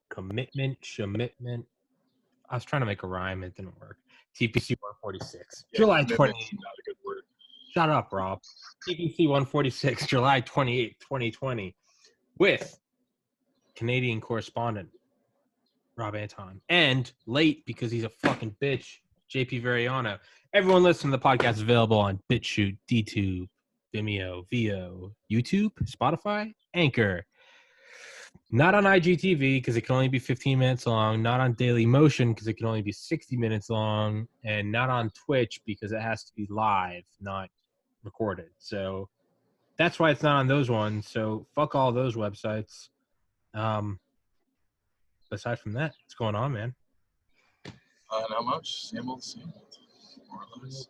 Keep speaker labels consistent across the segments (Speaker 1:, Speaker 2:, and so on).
Speaker 1: Commitment. I was trying to make a rhyme. It didn't work. TPC 146.
Speaker 2: Yeah,
Speaker 1: July 28th.
Speaker 2: not a good word.
Speaker 1: Shut up, Rob. TPC 146, July 28th, 2020. With Canadian correspondent Rob Anton. And late because he's a fucking bitch, JP Veriano. Everyone listen to the podcast is available on BitChute, DTube, Vimeo, VO, YouTube, Spotify, Anchor. Not on IGTV because it can only be 15 minutes long. Not on Daily Motion because it can only be 60 minutes long. And not on Twitch because it has to be live, not recorded. So that's why it's not on those ones. So fuck all those websites. Aside from that, what's going on, man?
Speaker 2: Not much. Same old, more or less.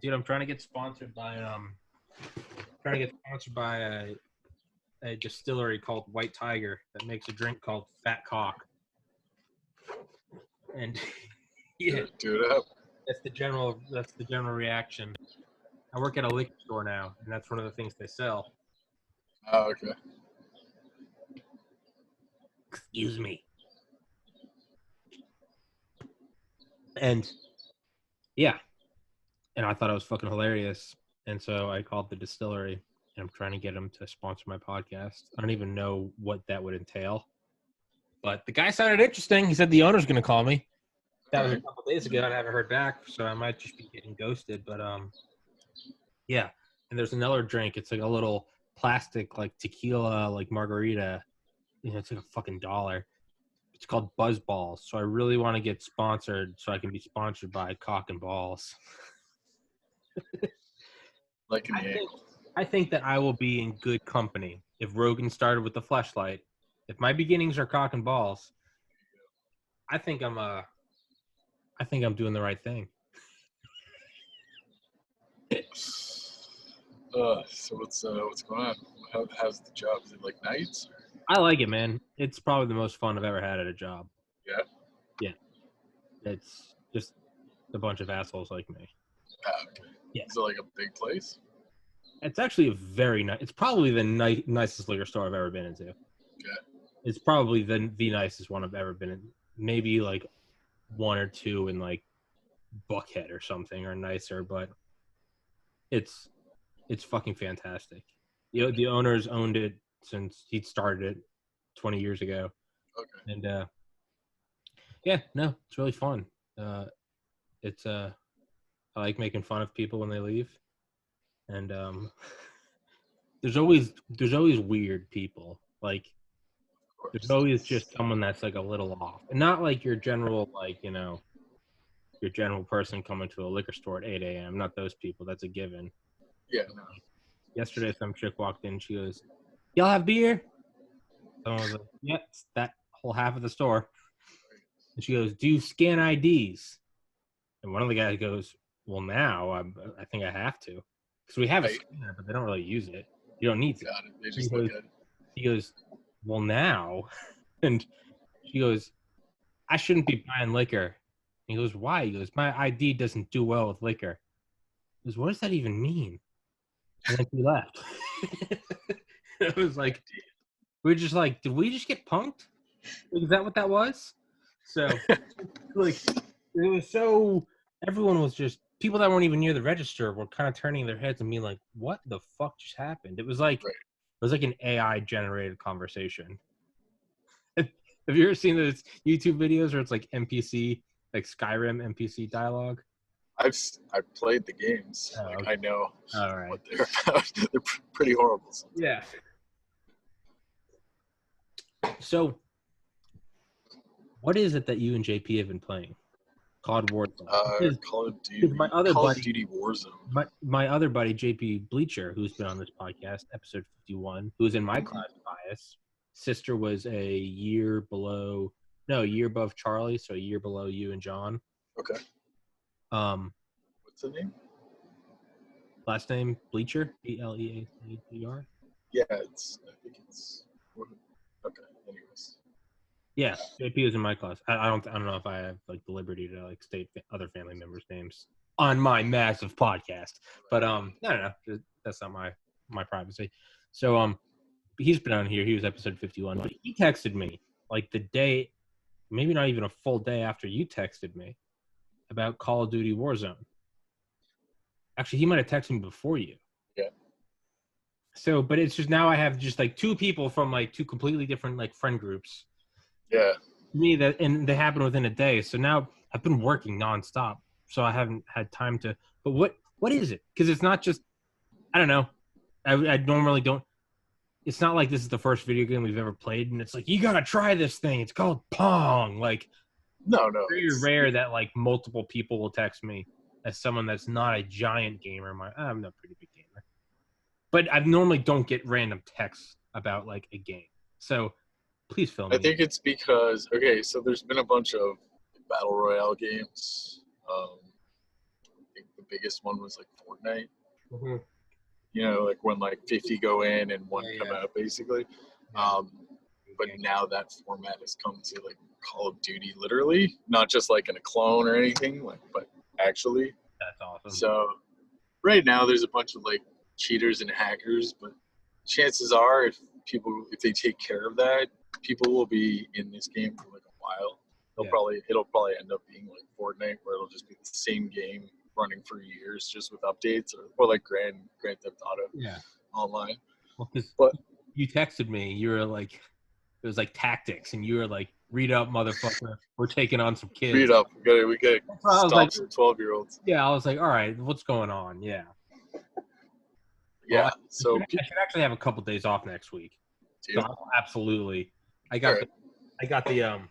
Speaker 1: Dude, I'm trying to get sponsored by a distillery called White Tiger that makes a drink called Fat Cock. And yeah,
Speaker 2: do it up.
Speaker 1: That's the general reaction. I work at a liquor store now, and that's one of the things they sell.
Speaker 2: Oh, okay.
Speaker 1: Excuse me. And yeah, and I thought it was fucking hilarious, and so I called the distillery, and I'm trying to get them to sponsor my podcast. I don't even know what that would entail, but the guy sounded interesting. He said the owner's going to call me. That was a couple days ago, and I haven't heard back, so I might just be getting ghosted. But yeah. And there's another drink. It's like a little plastic, like tequila, like margarita. You know, it's like a fucking $1. It's called Buzz Balls. So I really want to get sponsored, so I can be sponsored by Cock and Balls.
Speaker 2: Like
Speaker 1: I think that I will be in good company if Rogan started with the Fleshlight. If my beginnings are Cock and Balls, I think I'm doing the right thing.
Speaker 2: So what's going on? How's the job? Is it like nights?
Speaker 1: I like it, man. It's probably the most fun I've ever had at a job.
Speaker 2: Yeah?
Speaker 1: Yeah. It's just a bunch of assholes like me.
Speaker 2: Okay.
Speaker 1: Yeah.
Speaker 2: Is it like a big place?
Speaker 1: It's actually a very nice. It's probably the nicest liquor store I've ever been into.
Speaker 2: Okay.
Speaker 1: It's probably the nicest one I've ever been in. Maybe like one or two in like Buckhead or something are nicer, but it's fucking fantastic. You know, the owners owned it since he started it 20 years ago.
Speaker 2: Okay.
Speaker 1: And yeah, no, it's really fun. It's I like making fun of people when they leave. And there's always weird people. Like there's always just someone that's like a little off. And not like your general, like, you know, your general person coming to a liquor store at 8 a.m. Not those people. That's a given.
Speaker 2: Yeah, no.
Speaker 1: Yesterday, some chick walked in. She goes, "Y'all have beer?" Someone was like, "Yeah, it's that whole half of the store." And she goes, "Do you scan IDs?" And one of the guys goes, "Well, now I think I have to, because we have a scanner, but they don't really use it. You don't need to."
Speaker 2: Got it. They just look at it.
Speaker 1: He goes, "Well, now," and she goes, "I shouldn't be buying liquor." And he goes, "Why?" He goes, "My ID doesn't do well with liquor." He goes, "What does that even mean?" And then he left. It was like, we're just like, did we just get punked? Is that what that was? So, like, it was so, everyone was just, people that weren't even near the register were kind of turning their heads and being like, what the fuck just happened? It was like, It was like an AI generated conversation. Have you ever seen those YouTube videos where it's like NPC, like Skyrim NPC dialogue?
Speaker 2: I've played the games.
Speaker 1: Oh,
Speaker 2: like,
Speaker 1: okay.
Speaker 2: I know
Speaker 1: All right.
Speaker 2: what they're about. They're pretty horrible sometimes.
Speaker 1: Yeah. So, what is it that you and JP have been playing? COD Warzone.
Speaker 2: Call of Duty. Call of Duty Warzone.
Speaker 1: My other buddy, JP Bleacher, who's been on this podcast, episode 51, who's in my class bias. Sister was a year above Charlie, so a year below you and John.
Speaker 2: Okay. What's the name?
Speaker 1: Last name Bleacher, Bleacher.
Speaker 2: Yeah, I think it's. Okay. Anyways.
Speaker 1: Yeah, JP was in my class. I don't know if I have like the liberty to like state other family members' names. on my massive podcast. But no, that's not my privacy. So he's been on here. He was episode 51. But he texted me like the day, maybe not even a full day after you texted me about Call of Duty Warzone. Actually, he might have texted me before you.
Speaker 2: Yeah.
Speaker 1: So, but it's just now I have just like two people from like two completely different like friend groups.
Speaker 2: Yeah.
Speaker 1: Me that, and they happen within a day. So now I've been working nonstop, so I haven't had time to. But what is it? Because it's not just, I don't know. I normally don't. It's not like this is the first video game we've ever played, and it's like you gotta try this thing. It's called Pong. Like,
Speaker 2: No.
Speaker 1: very rare that like multiple people will text me as someone that's not a giant gamer. I'm not a pretty big gamer, but I normally don't get random texts about like a game. So please fill me.
Speaker 2: I think it's because so there's been a bunch of battle royale games. I think the biggest one was like Fortnite.
Speaker 1: Mm-hmm.
Speaker 2: You know, like when like 50 go in and one come out, basically.
Speaker 1: Yeah.
Speaker 2: But now that format has come to like Call of Duty, literally, not just like in a clone or anything, like, but actually.
Speaker 1: That's awesome.
Speaker 2: So right now there's a bunch of like cheaters and hackers, but chances are if they take care of that, people will be in this game for like a while. It'll probably end up being like Fortnite, where it'll just be the same game running for years, just with updates, or like Grand Theft Auto online.
Speaker 1: Well, because
Speaker 2: But
Speaker 1: you texted me, you were like, it was like tactics, and you were like, "Read up, motherfucker. We're taking on some kids."
Speaker 2: read up. We gotta stop
Speaker 1: like,
Speaker 2: some 12-year-olds.
Speaker 1: Yeah, I was like, all right, what's going on? Yeah.
Speaker 2: Yeah.
Speaker 1: Well,
Speaker 2: So
Speaker 1: I should actually have a couple days off next week. So absolutely. I got the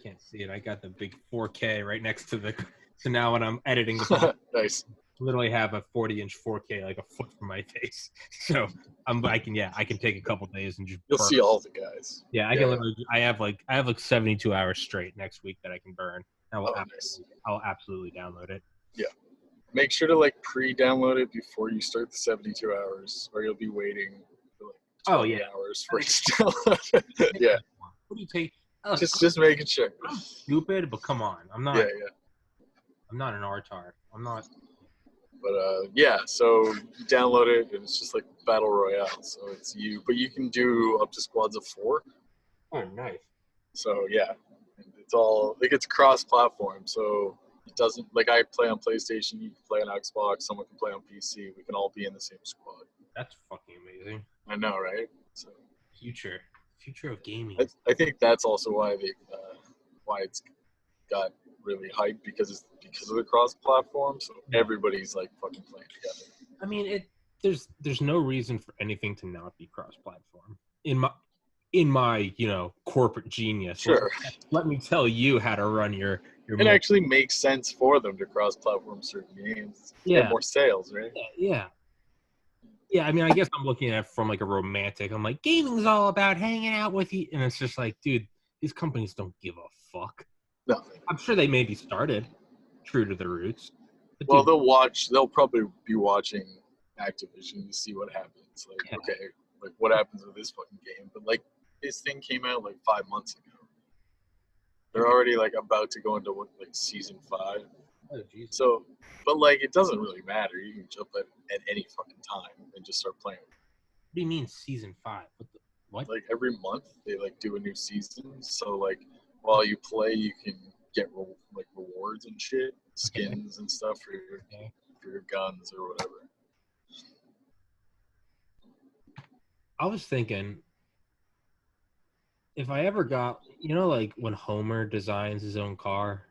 Speaker 1: can't see it. I got the big 4K right next to the. So now when I'm editing the
Speaker 2: nice.
Speaker 1: Literally have a 40-inch 4K like a foot from my face. So I can take a couple days and just.
Speaker 2: You'll see all the guys.
Speaker 1: Yeah, I can literally. I have like 72 hours straight next week that I can burn. I'll absolutely download it.
Speaker 2: Yeah. Make sure to like pre-download it before you start the 72 hours, or you'll be waiting for like 20 hours for it to download. Yeah.
Speaker 1: What do you take?
Speaker 2: Just making sure.
Speaker 1: I'm stupid, but come on, I'm not.
Speaker 2: Yeah.
Speaker 1: I'm not an retard. I'm not.
Speaker 2: But so you download it, and it's just like battle royale. So it's you, but you can do up to squads of 4.
Speaker 1: Oh, nice.
Speaker 2: So yeah, it's all like it's cross-platform. So it doesn't like I play on PlayStation, you can play on Xbox, someone can play on PC. We can all be in the same squad.
Speaker 1: That's fucking amazing.
Speaker 2: I know, right? So
Speaker 1: future of gaming.
Speaker 2: I think that's also why it's got really hyped because of the cross-platform. So everybody's like fucking playing together.
Speaker 1: I mean, there's no reason for anything to not be cross-platform in my corporate genius.
Speaker 2: Sure.
Speaker 1: Let me tell you how to run your.
Speaker 2: It actually makes sense for them to cross-platform certain games. Get more sales, right?
Speaker 1: Yeah. I mean, I guess I'm looking at it from like a romantic. I'm like, gaming's all about hanging out with you, and it's just like, dude, these companies don't give a fuck.
Speaker 2: No.
Speaker 1: I'm sure they maybe started true to their roots.
Speaker 2: Well, they'll probably be watching Activision to see what happens. Like, okay, like what happens with this fucking game? But like, this thing came out like 5 months ago. They're already like about to go into like season 5.
Speaker 1: Oh, Jesus.
Speaker 2: So, but like, it doesn't really matter. You can jump at any fucking time and just start playing.
Speaker 1: What do you mean season 5? What?
Speaker 2: Like every month they like do a new season. So like while you play, you can get like rewards and shit, skins and stuff for your guns or whatever.
Speaker 1: I was thinking, if I ever got, like when Homer designs his own car.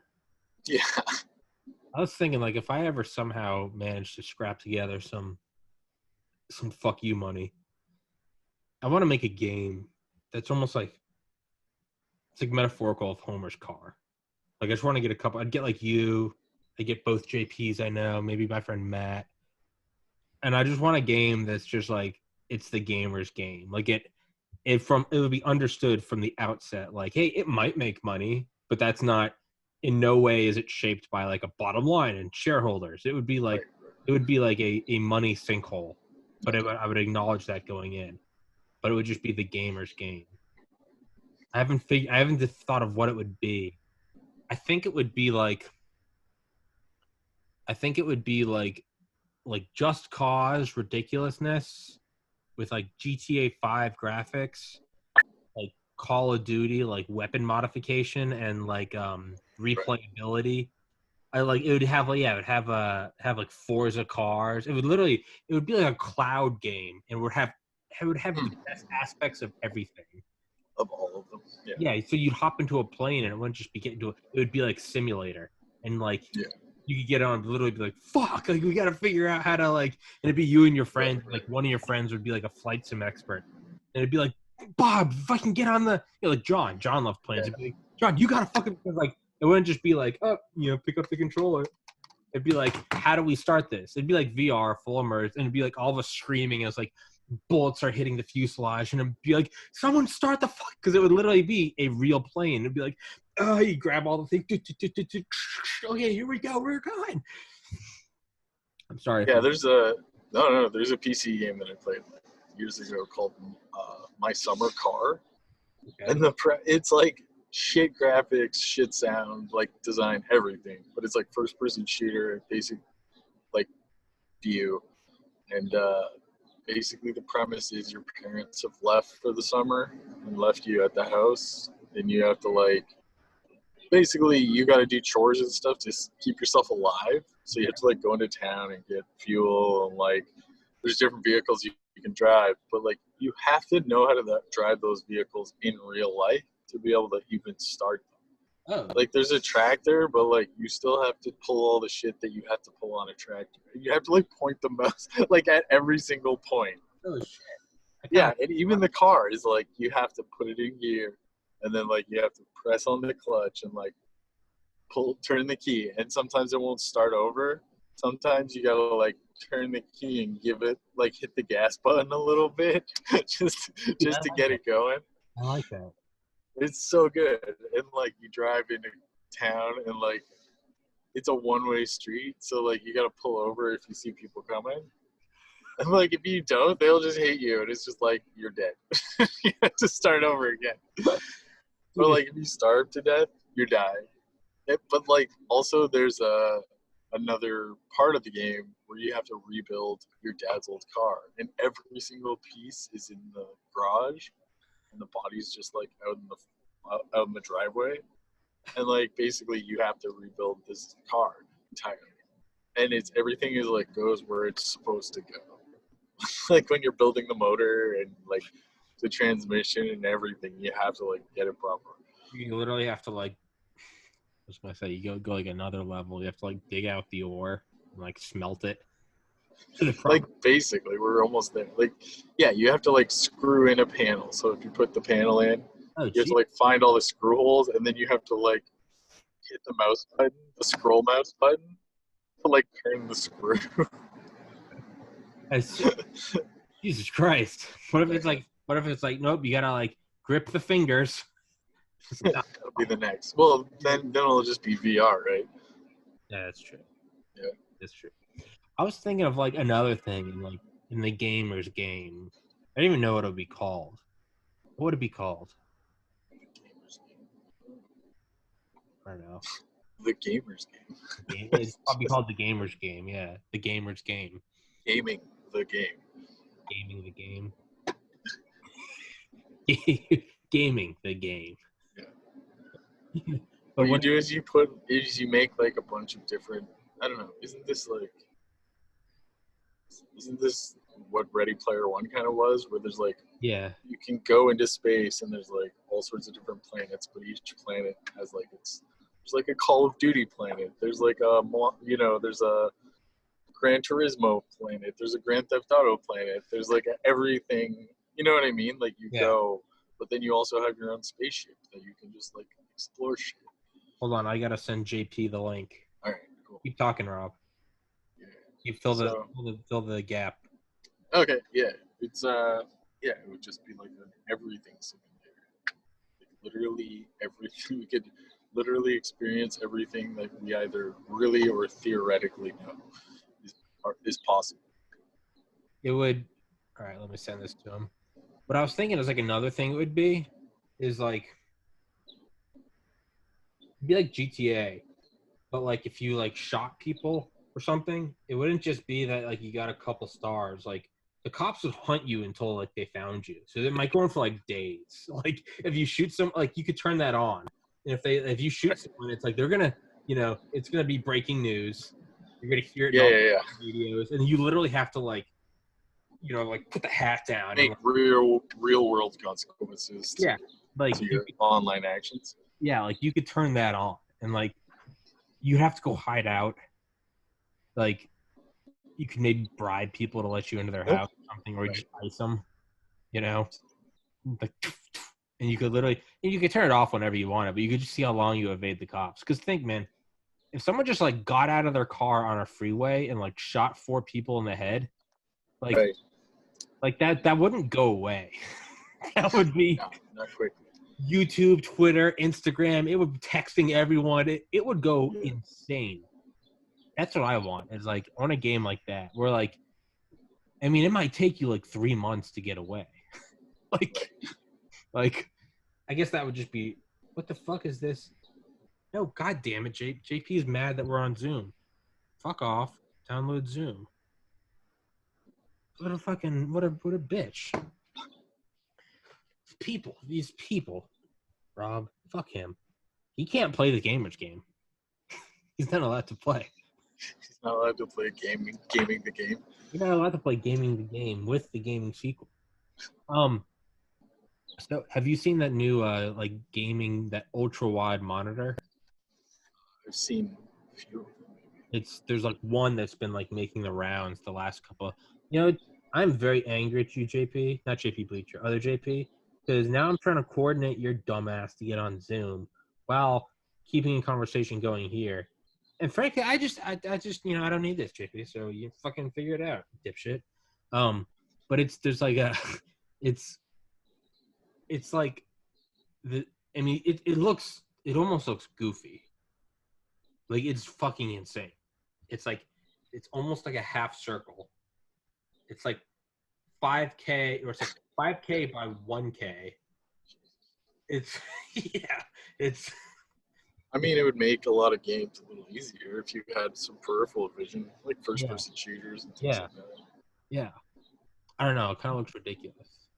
Speaker 2: Yeah.
Speaker 1: I was thinking, like, if I ever somehow managed to scrap together some fuck you money, I want to make a game that's almost like, it's like metaphorical of Homer's car. Like, I just want to get a couple. I'd get like you. I get both JPs I know, maybe my friend Matt. And I just want a game that's just like, it's the gamer's game. Like it would be understood from the outset, like, hey, it might make money, but that's not, in no way is it shaped by like a bottom line and shareholders. It would be like a money sinkhole, but I would acknowledge that going in, but it would just be the gamer's game. I haven't thought of what it would be. I think it would be like, I think it would be like Just Cause ridiculousness with like GTA 5 graphics, like Call of Duty, like weapon modification and like replayability. I like it would have like it would have like Forza cars. It would be like a cloud game and it would have the best aspects of everything.
Speaker 2: Of all of them. Yeah.
Speaker 1: Yeah, so you'd hop into a plane and it wouldn't just be getting to it. It would be like simulator. And like you could get on literally be like, fuck, like we gotta figure out how to like and it'd be you and your friend, like one of your friends would be like a flight sim expert. And it'd be like, Bob, if I can get on the like John loved planes. It'd be like, John, you gotta fucking like it wouldn't just be like, oh, pick up the controller. It'd be like, how do we start this? It'd be like VR, full immerse, and it'd be like all of us screaming as like bullets are hitting the fuselage, and it'd be like, someone start the fuck, because it would literally be a real plane. It'd be like, oh, you grab all the things. Okay, here we go, we're going. I'm sorry.
Speaker 2: Yeah, there's a PC game that I played years ago called My Summer Car, and it's like shit graphics, shit sound, like design, everything, but it's like first person shooter, basic like view, and basically the premise is your parents have left for the summer and left you at the house, and you have to like basically you got to do chores and stuff to keep yourself alive. So you have to like go into town and get fuel, and like there's different vehicles you can drive, but like you have to know how to drive those vehicles in real life to be able to even start them.
Speaker 1: Oh.
Speaker 2: Like there's a tractor, but like you still have to pull all the shit that you have to pull on a tractor. You have to like point the mouse like at every single point.
Speaker 1: Oh shit.
Speaker 2: Yeah, and even the car is like you have to put it in gear, and then like you have to press on the clutch and like turn the key, and sometimes it won't start over. Sometimes you gotta like turn the key and give it like hit the gas button a little bit just to get it going.
Speaker 1: I like that.
Speaker 2: It's so good. And like you drive into town and like it's a one-way street, so like you gotta pull over if you see people coming. And like if you don't, they'll just hate you, and it's just like you're dead. You have to start over again. But like if you starve to death, you die. But like also there's another part of the game where you have to rebuild your dad's old car, and every single piece is in the garage, and the body's just like out in the driveway, and like basically you have to rebuild this car entirely, and it's everything is like goes where it's supposed to go. Like when you're building the motor and like the transmission and everything, you have to like get it proper.
Speaker 1: You literally have to like I was gonna say you go like another level. You have to like dig out the ore and like smelt it.
Speaker 2: Like basically we're almost there. Like yeah, you have to like screw in a panel. So if you put the panel in, you have to like find all the screw holes, and then you have to like hit the mouse button, the scroll mouse button, to like turn the screw.
Speaker 1: Jesus Christ. What if it's like nope, you gotta like grip the fingers.
Speaker 2: That'll be the next. Well, then it'll just be VR, right?
Speaker 1: Yeah, that's true.
Speaker 2: Yeah,
Speaker 1: that's true. I was thinking of like another thing in the gamer's game. I don't even know what it would be called. What would it be called? I don't know.
Speaker 2: The gamer's game.
Speaker 1: It's probably called the gamer's game. Yeah, the gamer's game.
Speaker 2: Gaming the game.
Speaker 1: Gaming the game. Gaming the game.
Speaker 2: Yeah. What you do is you make like a bunch of different. I don't know. Isn't this what Ready Player One kind of was? Where there's like you can go into space and there's like all sorts of different planets, but each planet has like there's like a Call of Duty planet. There's like there's a Gran Turismo planet. There's a Grand Theft Auto planet. There's like everything. You know what I mean? Like you go, but then you also have your own spaceship that you can just like explore shit.
Speaker 1: Hold on, I gotta send JP the link.
Speaker 2: All right, cool.
Speaker 1: Keep talking, Rob.
Speaker 2: Yeah.
Speaker 1: You fill the gap.
Speaker 2: Okay, yeah. It's it would just be like an everything simulator. Like literally everything. We could literally experience everything that we either really or theoretically know is possible.
Speaker 1: It would. All right, let me send this to him. What I was thinking is like another thing it would be is like it'd be like GTA, but like if you like shot people or something, it wouldn't just be that like you got a couple stars. Like the cops would hunt you until like they found you. So it might go on for like days. Like if you shoot some, like you could turn that on. And if you shoot someone, it's like they're gonna, it's gonna be breaking news. You're gonna hear it in all the videos, and you literally have to like put the hat down
Speaker 2: make
Speaker 1: and
Speaker 2: real world consequences.
Speaker 1: Like
Speaker 2: your online actions.
Speaker 1: Yeah, like you could turn that on, and like you have to go hide out. Like you could maybe bribe people to let you into their house or something, or just ice them. Like, and you could turn it off whenever you want it, but you could just see how long you evade the cops. Because think, man, if someone just like got out of their car on a freeway and like shot 4 people in the head, like that wouldn't go away. That would be
Speaker 2: not quickly.
Speaker 1: YouTube, Twitter, Instagram. It would be texting everyone. It would go insane. That's what I want. Is like on a game like that, where like, I mean, it might take you like 3 months to get away. like, I guess that would just be, what the fuck is this? No, god damn it, JP is mad that we're on Zoom. Fuck off. Download Zoom. What a bitch. These people. Rob, fuck him. He can't play the gamers game. He's not allowed to play.
Speaker 2: He's not allowed to play gaming the game.
Speaker 1: You're not allowed to play gaming the game with the gaming sequel. So have you seen that new like gaming, that ultra wide monitor?
Speaker 2: I've seen a few.
Speaker 1: There's like one that's been like making the rounds the last couple. I'm very angry at you, JP. Not JP Bleacher, other JP, because now I'm trying to coordinate your dumbass to get on Zoom while keeping a conversation going here. And frankly, I just I don't need this, JP. So you fucking figure it out, dipshit. But it's like it almost looks goofy. Like it's fucking insane. It's almost like a half circle. It's like 5K, or it's like 5K by 1K. It's
Speaker 2: I mean, it would make a lot of games a little easier if you had some peripheral vision, like first-person shooters and things like that.
Speaker 1: Yeah. I don't know. It kind of looks ridiculous.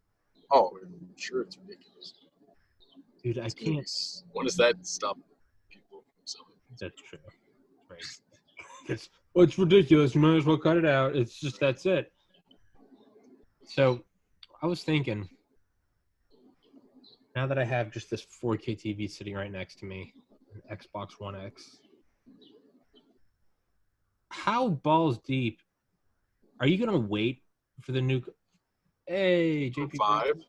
Speaker 2: Oh, I'm sure it's ridiculous.
Speaker 1: Dude, I can't.
Speaker 2: When does that stop people from selling?
Speaker 1: That's true. Right. It's ridiculous. You might as well cut it out. It's just, that's it. So, I was thinking, now that I have just this 4K TV sitting right next to me, an Xbox One X, how balls deep are you going to wait for the new... Hey, JP.
Speaker 2: 5?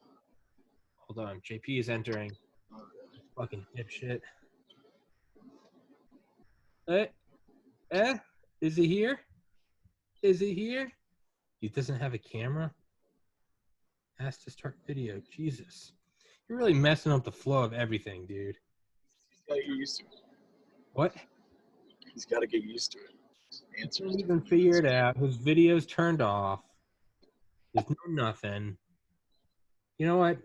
Speaker 1: Hold on. JP is entering. Fucking dipshit. Is he here? Is he here? He doesn't have a camera? Has to start video. Jesus. You're really messing up the flow of everything, dude.
Speaker 2: He's got to get used to it.
Speaker 1: What?
Speaker 2: He's got to get used to it.
Speaker 1: He can't even figure it out. His video's turned off. There's no nothing. You know what?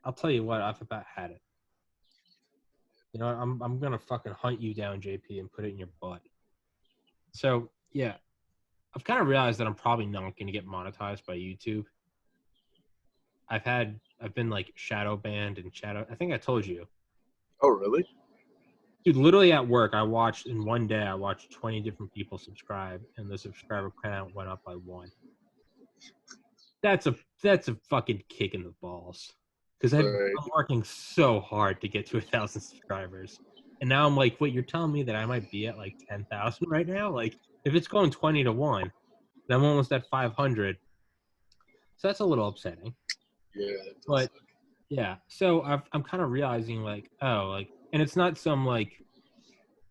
Speaker 1: I'll tell you what, I've about had it. You know, I'm gonna fucking hunt you down, JP, and put it in your butt. So yeah, I've kind of realized that I'm probably not gonna get monetized by YouTube. I've been like shadow banned and I think I told you.
Speaker 2: Oh really?
Speaker 1: Dude, literally at work, in one day I watched 20 different people subscribe, and the subscriber count went up by 1. That's a fucking kick in the balls. Because I'm working so hard to get to 1,000 subscribers. And now I'm like, wait, you're telling me that I might be at like 10,000 right now? Like, if it's going 20-1, then I'm almost at 500. So that's a little upsetting.
Speaker 2: Yeah.
Speaker 1: But, yeah. So I'm kind of realizing, like, and it's not some, like,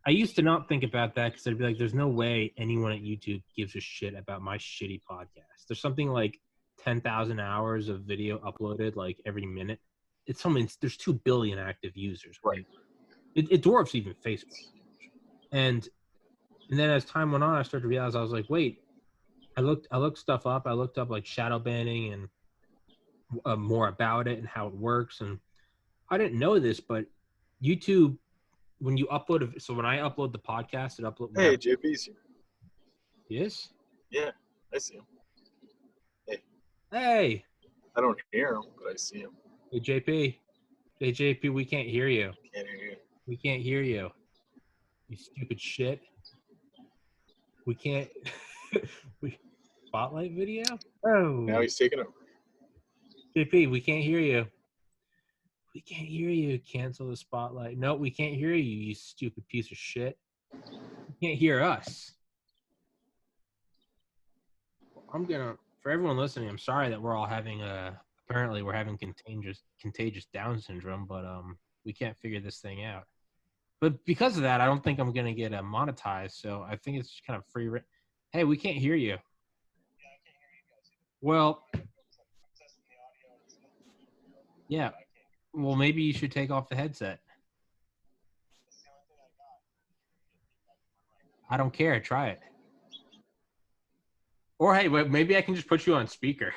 Speaker 1: I used to not think about that because I'd be like, there's no way anyone at YouTube gives a shit about my shitty podcast. There's something like 10,000 hours of video uploaded like every minute. It's something. There's 2 billion active users.
Speaker 2: Right.
Speaker 1: It dwarfs even Facebook. And then as time went on, I started to realize, I was like, wait. I looked stuff up. I looked up like shadow banning and more about it and how it works. And I didn't know this, but YouTube, when you upload, so when I upload the podcast, it uploads.
Speaker 2: Hey, JP's here.
Speaker 1: He is?
Speaker 2: Yeah, I see him.
Speaker 1: Hey.
Speaker 2: I don't hear him, but I see him.
Speaker 1: Hey, JP. Hey, JP, we can't hear you.
Speaker 2: Can't hear you.
Speaker 1: We can't hear you. You stupid shit. We can't. Spotlight video? Oh.
Speaker 2: Now he's taking over.
Speaker 1: JP, we can't hear you. We can't hear you. Cancel the spotlight. No, we can't hear you, you stupid piece of shit. You can't hear us. For everyone listening, I'm sorry that we're all having apparently we're having contagious Down syndrome, but we can't figure this thing out. But because of that, I don't think I'm gonna get monetized. So I think it's just kind of free. Hey, we can't hear you. Well, yeah. Well, maybe you should take off the headset. I don't care. Try it. Or hey, maybe I can just put you on speaker.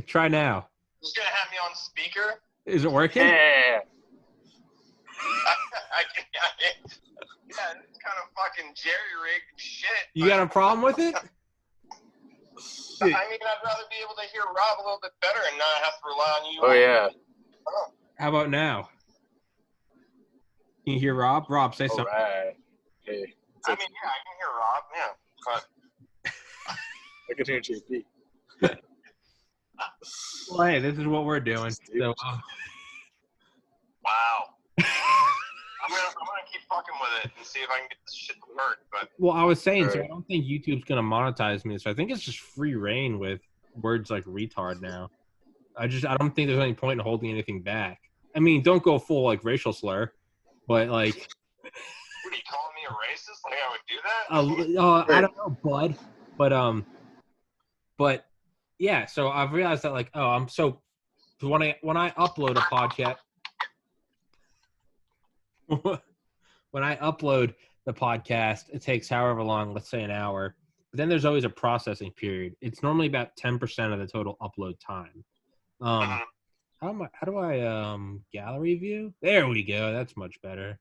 Speaker 1: Try now.
Speaker 3: Just gonna have me on speaker.
Speaker 1: Is it working?
Speaker 2: Yeah.
Speaker 3: Yeah, it's kind of fucking jerry-rigged shit.
Speaker 1: You got a problem with it?
Speaker 3: I mean, I'd rather be able to hear Rob a little bit better and not have to rely on you.
Speaker 2: Oh yeah.
Speaker 1: How about now? Can you hear Rob? Rob, say something.
Speaker 2: All right. Hey.
Speaker 3: I mean, yeah, I can hear Rob. Yeah. But
Speaker 2: I can hear JP.
Speaker 1: Well, hey, this is what we're doing. So,
Speaker 3: wow. I'm gonna keep fucking with it and see if I can get this shit to work. But
Speaker 1: well, I was saying, so I don't think YouTube's gonna monetize me. So I think it's just free reign with words like retard now. I don't think there's any point in holding anything back. I mean, don't go full like racial slur, but like.
Speaker 3: What, are you calling me a racist? Like I would do that?
Speaker 1: I don't know, bud, but yeah. So I've realized that like, I'm so when I upload a podcast. When I upload the podcast, it takes however long, let's say an hour. But then there's always a processing period. It's normally about 10% of the total upload time. How do I gallery view? There we go. That's much better.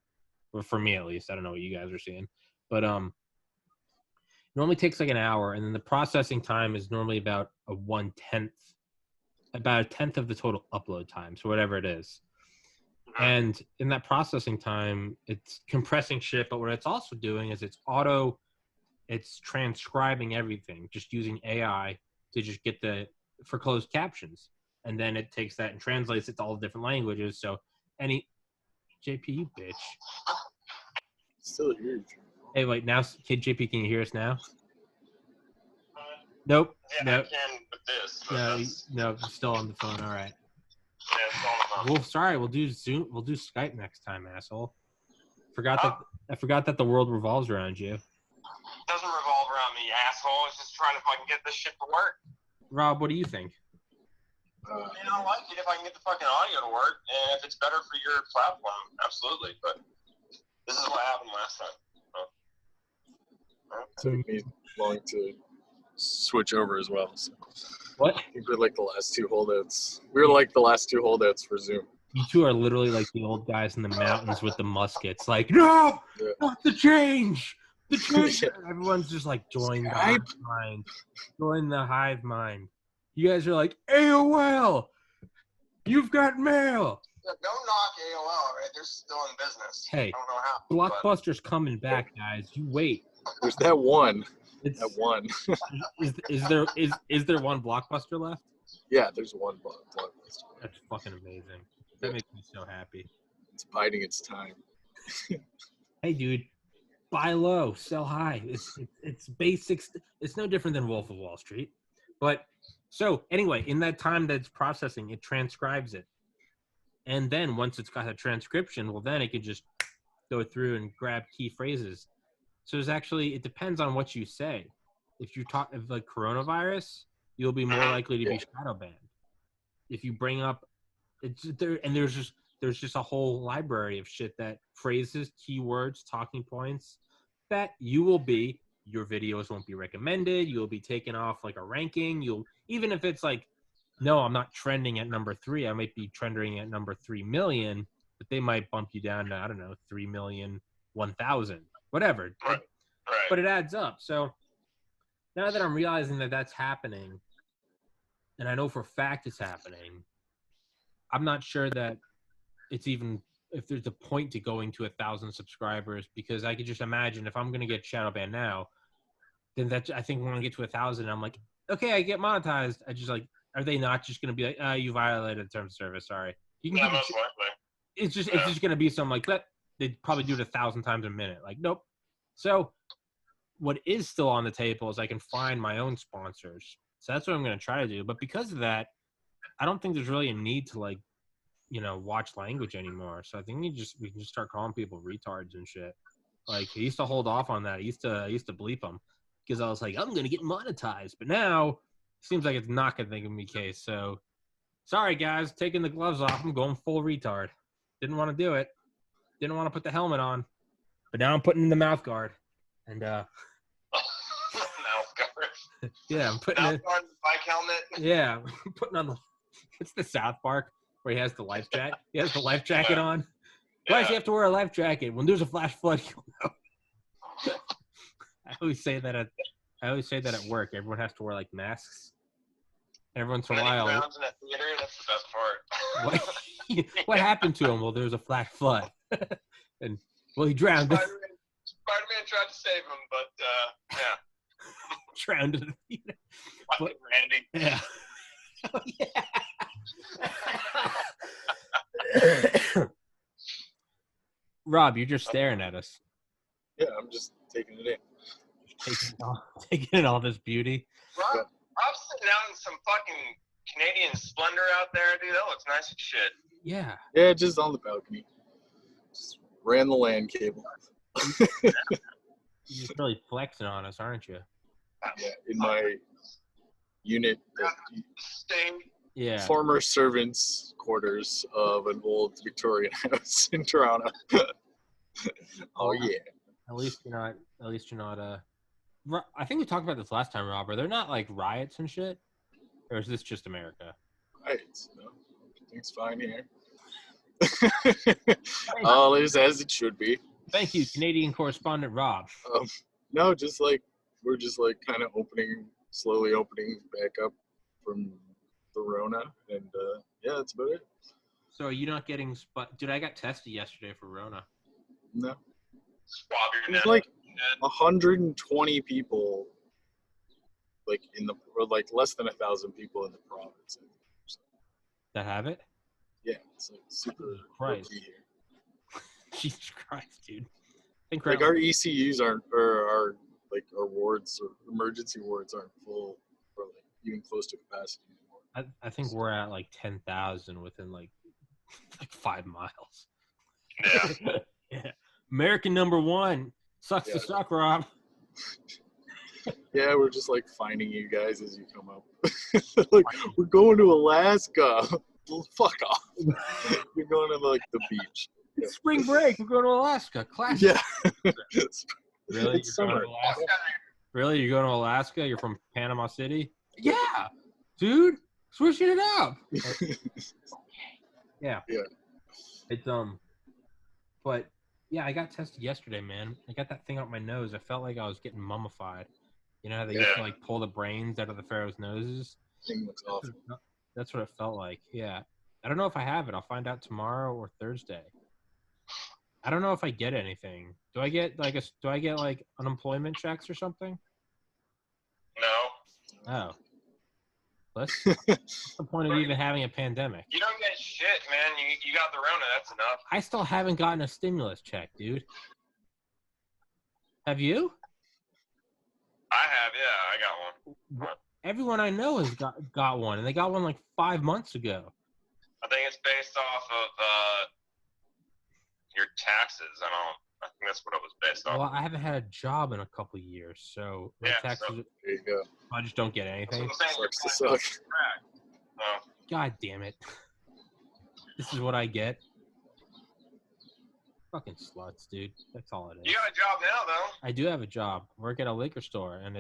Speaker 1: Well, for me at least. I don't know what you guys are seeing. But it normally takes like an hour, and then the processing time is normally about a tenth of the total upload time. So whatever it is. And in that processing time, it's compressing shit, but what it's also doing is it's transcribing everything, just using AI to just get for closed captions. And then it takes that and translates it to all the different languages. So JP, you bitch.
Speaker 2: Still here.
Speaker 1: Hey, wait, now, kid JP, can you hear us now? Nope.
Speaker 3: Yeah,
Speaker 1: no.
Speaker 3: I can with this.
Speaker 1: No, still on the phone. All right.
Speaker 3: Yeah, it's on the phone.
Speaker 1: Well, sorry. We'll do Zoom. We'll do Skype next time, asshole. I forgot that the world revolves around you.
Speaker 3: It doesn't revolve around me, asshole. It's just trying to fucking get this shit to work.
Speaker 1: Rob, what do you think?
Speaker 3: I mean, I like it if I can get the fucking audio to work, and if it's better for your platform, absolutely. But this is what happened last time.
Speaker 2: So me long to switch over as well. So.
Speaker 1: What?
Speaker 2: I think we're like the last two holdouts. We're like the last two holdouts for Zoom.
Speaker 1: You two are literally like the old guys in the mountains with the muskets. Like, no, not the change. The change. Yeah. Everyone's just like, join the hive mind. Join the hive mind. You guys are like, AOL. You've got mail.
Speaker 3: Yeah, don't knock AOL, right? They're still in business.
Speaker 1: Hey,
Speaker 3: I don't know how.
Speaker 1: Blockbuster's coming back, guys. You wait.
Speaker 2: There's that one. That one.
Speaker 1: is there one Blockbuster left?
Speaker 2: Yeah, there's one Blockbuster.
Speaker 1: That's fucking amazing. That makes me so happy.
Speaker 2: It's biding its time.
Speaker 1: Hey, dude, buy low, sell high. It's basics. It's no different than Wolf of Wall Street. But so anyway, in that time that's processing, it transcribes it, and then once it's got a transcription, well, then it could just go through and grab key phrases. So it depends on what you say. If you talk of like coronavirus, you'll be more likely to be shadow banned. If you bring up, it's there, and there's just a whole library of shit that phrases, keywords, talking points that your videos won't be recommended. You'll be taken off like a ranking. Even if it's like, no, I'm not trending at number 3. I might be trending at number 3 million, but they might bump you down to, I don't know, 3,000,001,000. whatever.
Speaker 3: Right.
Speaker 1: But it adds up. So now that I'm realizing that that's happening, and I know for a fact it's happening, I'm not sure that it's even if there's a point to going to 1,000 subscribers, because I could just imagine if I'm going to get shadow banned now, then that I think when I get to 1,000, I'm like, okay, I get monetized. I just like, are they not just going to be like, you violated terms of service? Sorry. You can
Speaker 3: Most likely.
Speaker 1: it's just going to be something like that. They'd probably do it 1,000 times a minute. Like, nope. So what is still on the table is I can find my own sponsors. So that's what I'm going to try to do. But because of that, I don't think there's really a need to like, watch language anymore. So I think we can just start calling people retards and shit. Like I used to hold off on that. I used to bleep them because I was like, I'm gonna get monetized. But now it seems like it's not gonna be the case. So sorry guys, taking the gloves off. I'm going full retard. Didn't want to do it. Didn't want to put the helmet on. But now I'm putting in the mouth guard. And
Speaker 3: Mouth guard.
Speaker 1: yeah, I'm putting
Speaker 3: mouth guard, bike helmet.
Speaker 1: Yeah, I'm putting on the it's the South Park where he has the life jacket. He has the life jacket on. Why does he have to wear a life jacket? When there's a flash flood, you'll know. I always say that at work. Everyone has to wear like masks. Every once in a while.
Speaker 3: In a theater, that's the best part.
Speaker 1: What happened to him? Well, there was a flash flood, and he drowned.
Speaker 3: Spider-Man tried to save him, but
Speaker 1: drowned in the theater.
Speaker 3: Randy.
Speaker 1: Yeah. Oh, yeah. Rob, you're just staring at us.
Speaker 2: Yeah, I'm just taking it in.
Speaker 1: Taking in all this beauty.
Speaker 3: Rob, I'm sitting out in some fucking Canadian splendor out there, dude. That looks nice as shit.
Speaker 1: Yeah.
Speaker 2: Yeah, just on the balcony. Just ran the LAN cable.
Speaker 1: You're just really flexing on us, aren't you?
Speaker 2: Yeah, in my unit.
Speaker 1: Yeah.
Speaker 2: Former servants' quarters of an old Victorian house in Toronto. Oh yeah.
Speaker 1: At least you're not. I think we talked about this last time, Rob. Are there not like riots and shit, or is this just America?
Speaker 2: Riots? No, everything's fine here. All is as it should be.
Speaker 1: Thank you, Canadian correspondent Rob.
Speaker 2: No, we're just kind of slowly opening back up from the Rona, and yeah, that's about it.
Speaker 1: So are you not getting Dude, I got tested yesterday for Rona.
Speaker 2: No.
Speaker 3: Swab your
Speaker 2: There's
Speaker 3: neck.
Speaker 2: like 120 people, like less than 1,000 people in the province.
Speaker 1: That have it?
Speaker 2: Yeah, it's like super
Speaker 1: Christ.
Speaker 2: here.
Speaker 1: Jesus Christ, dude.
Speaker 2: Like our ECUs aren't, or our wards or emergency wards aren't full, or like even close to capacity anymore.
Speaker 1: I think we're at like 10,000 within like 5 miles.
Speaker 3: Yeah.
Speaker 1: Yeah. American number one. Sucks to suck, Rob.
Speaker 2: Yeah, we're just like finding you guys as you come up. Like, we're going to Alaska. Well, fuck off. You're going to like the beach.
Speaker 1: It's spring break. We're going to Alaska. Classic.
Speaker 2: Yeah.
Speaker 1: Really?
Speaker 2: It's summer.
Speaker 1: Really? You're going to Alaska? You're from Panama City? Yeah. Dude, switching it up. Yeah.
Speaker 2: Yeah.
Speaker 1: It's but yeah, I got tested yesterday, man. I got that thing up my nose. I felt like I was getting mummified. You know how they used to like pull the brains out of the pharaoh's noses?
Speaker 2: Thing looks awful.
Speaker 1: That's what it felt like. Yeah. I don't know if I have it. I'll find out tomorrow or Thursday. I don't know if I get anything. Do I get like unemployment checks or something?
Speaker 3: No.
Speaker 1: Oh. What's the point of even having a pandemic?
Speaker 3: You don't get shit, man. You got the Rona. That's enough.
Speaker 1: I still haven't gotten a stimulus check, dude. Have you?
Speaker 3: I have, yeah. I got one.
Speaker 1: Everyone I know has got one, and they got one like 5 months ago.
Speaker 3: I think it's based off of your taxes. I think that's what it was based off.
Speaker 1: Well, I haven't had a job in a couple of years, so my taxes.
Speaker 2: There you go.
Speaker 1: I just don't get anything.
Speaker 2: Sucks to suck.
Speaker 1: God damn it! This is what I get. Fucking sluts, dude. That's all it is.
Speaker 3: You got a job now, though.
Speaker 1: I do have a job. I work at a liquor store, and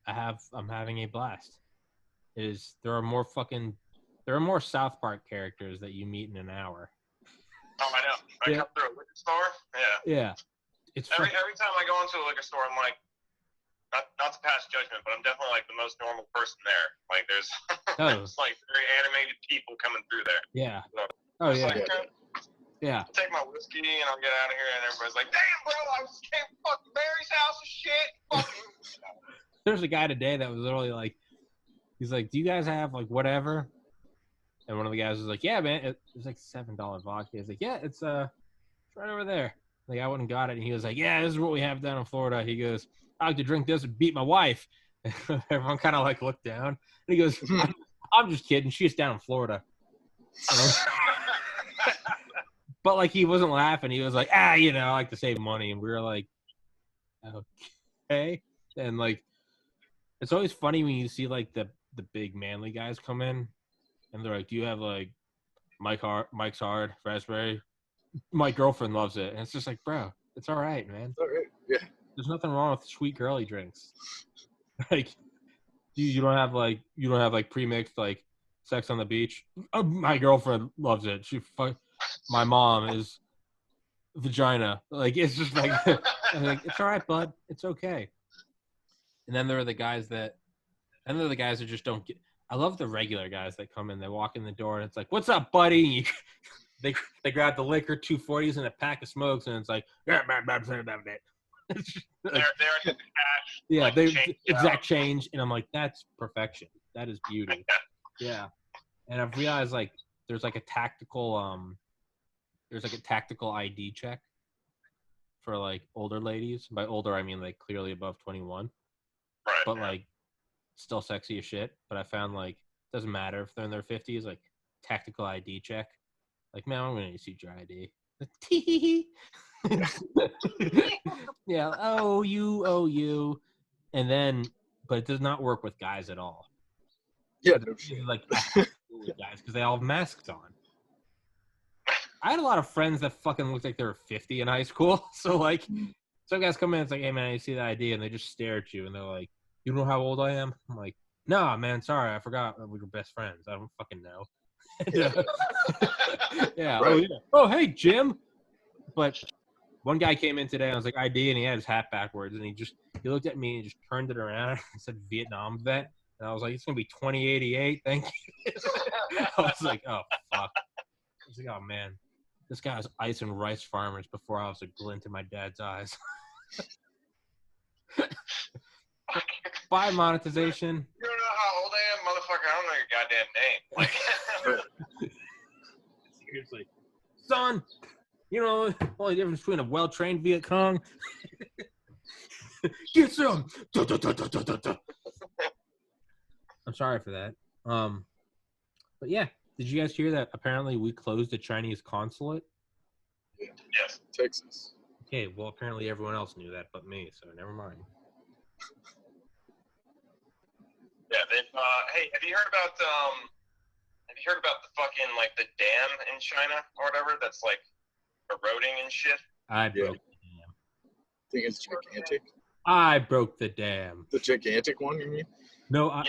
Speaker 1: I'm having a blast. There are more South Park characters that you meet in an hour.
Speaker 3: Oh, I know. I come through a liquor store. Yeah.
Speaker 1: Yeah. It's
Speaker 3: every time I go into a liquor store, I'm like, not to pass judgment, but I'm definitely like the most normal person there. Like there's it's like very animated people coming through there.
Speaker 1: Yeah.
Speaker 3: So,
Speaker 1: oh yeah.
Speaker 3: Like,
Speaker 1: yeah.
Speaker 3: I'll take my whiskey and I'll get out of here, and everybody's like, "Damn, bro, I just came from fucking Barry's house and shit." Fucking.
Speaker 1: There's a guy today that was literally like, he's like, "Do you guys have like whatever?" And one of the guys was like, "Yeah, man, it's like $7 vodka." He's like, "Yeah, it's right over there." Like I went and got it, and he was like, "Yeah, this is what we have down in Florida." He goes, "I like to drink this and beat my wife." Everyone kind of like looked down, and he goes, "I'm just kidding. She's down in Florida." But like he wasn't laughing. He was like, I like to save money, and we were like, okay. And like, it's always funny when you see like the big manly guys come in, and they're like, "Do you have like Mike's Hard Raspberry?" My girlfriend loves it, and it's just like, bro, it's all right, man.
Speaker 2: All right. Yeah.
Speaker 1: There's nothing wrong with sweet girly drinks. Like, you don't have like pre-mixed like Sex on the Beach. Oh, my girlfriend loves it. My mom is vagina. Like it's just like, I'm like, it's all right, bud. It's okay. And then there are the guys that just don't get. I love the regular guys that come in. They walk in the door and it's like, "What's up, buddy?" And they grab the liquor, 240s, and a pack of smokes, and it's like, yeah, it's just, like,
Speaker 3: they're the cash.
Speaker 1: Yeah,
Speaker 3: like,
Speaker 1: they
Speaker 3: change,
Speaker 1: exact change, and I'm like, that's perfection. That is beauty. Yeah, and I've realized like there's like a tactical ID check for like older ladies. By older, I mean like clearly above 21,
Speaker 3: right?
Speaker 1: But like still sexy as shit. But I found like doesn't matter if they're in their 50s, like tactical ID check. Like, man, I'm gonna see your ID. Yeah, oh you, and then, but it does not work with guys at all.
Speaker 2: Yeah, no shit.
Speaker 1: Like guys, because they all have masks on. I had a lot of friends that fucking looked like they were 50 in high school. So like, some guys come in, it's like, "Hey man, I see the ID," and they just stare at you, and they're like, "You know how old I am?" I'm like, "Nah, man, sorry, I forgot we were best friends. I don't fucking know." Yeah. Right. Oh yeah. Oh hey Jim. But one guy came in today, and I was like, "ID," and he had his hat backwards, and he looked at me and just turned it around and said Vietnam vet, and I was like, "It's gonna be 2088, thank you." I was like, "Oh fuck." I was like, "Oh man, this guy was ice and rice farmers before I was a glint in my dad's eyes." Bye monetization.
Speaker 3: You don't know how old I am, motherfucker. I don't know your goddamn name. Like,
Speaker 1: seriously, son. You know the only difference between a well-trained Viet Cong. Get some. I'm sorry for that. But yeah, did you guys hear that? Apparently, we closed the Chinese consulate.
Speaker 2: Yeah.
Speaker 3: Yes.
Speaker 2: Texas.
Speaker 1: Okay, well, apparently everyone else knew that, but me. So never mind.
Speaker 3: Yeah. Hey, have you heard about the fucking like the dam in China or whatever that's like eroding and shit?
Speaker 1: I broke the dam.
Speaker 2: I think it's gigantic.
Speaker 1: I broke the dam.
Speaker 2: The gigantic one, you mean?
Speaker 1: No,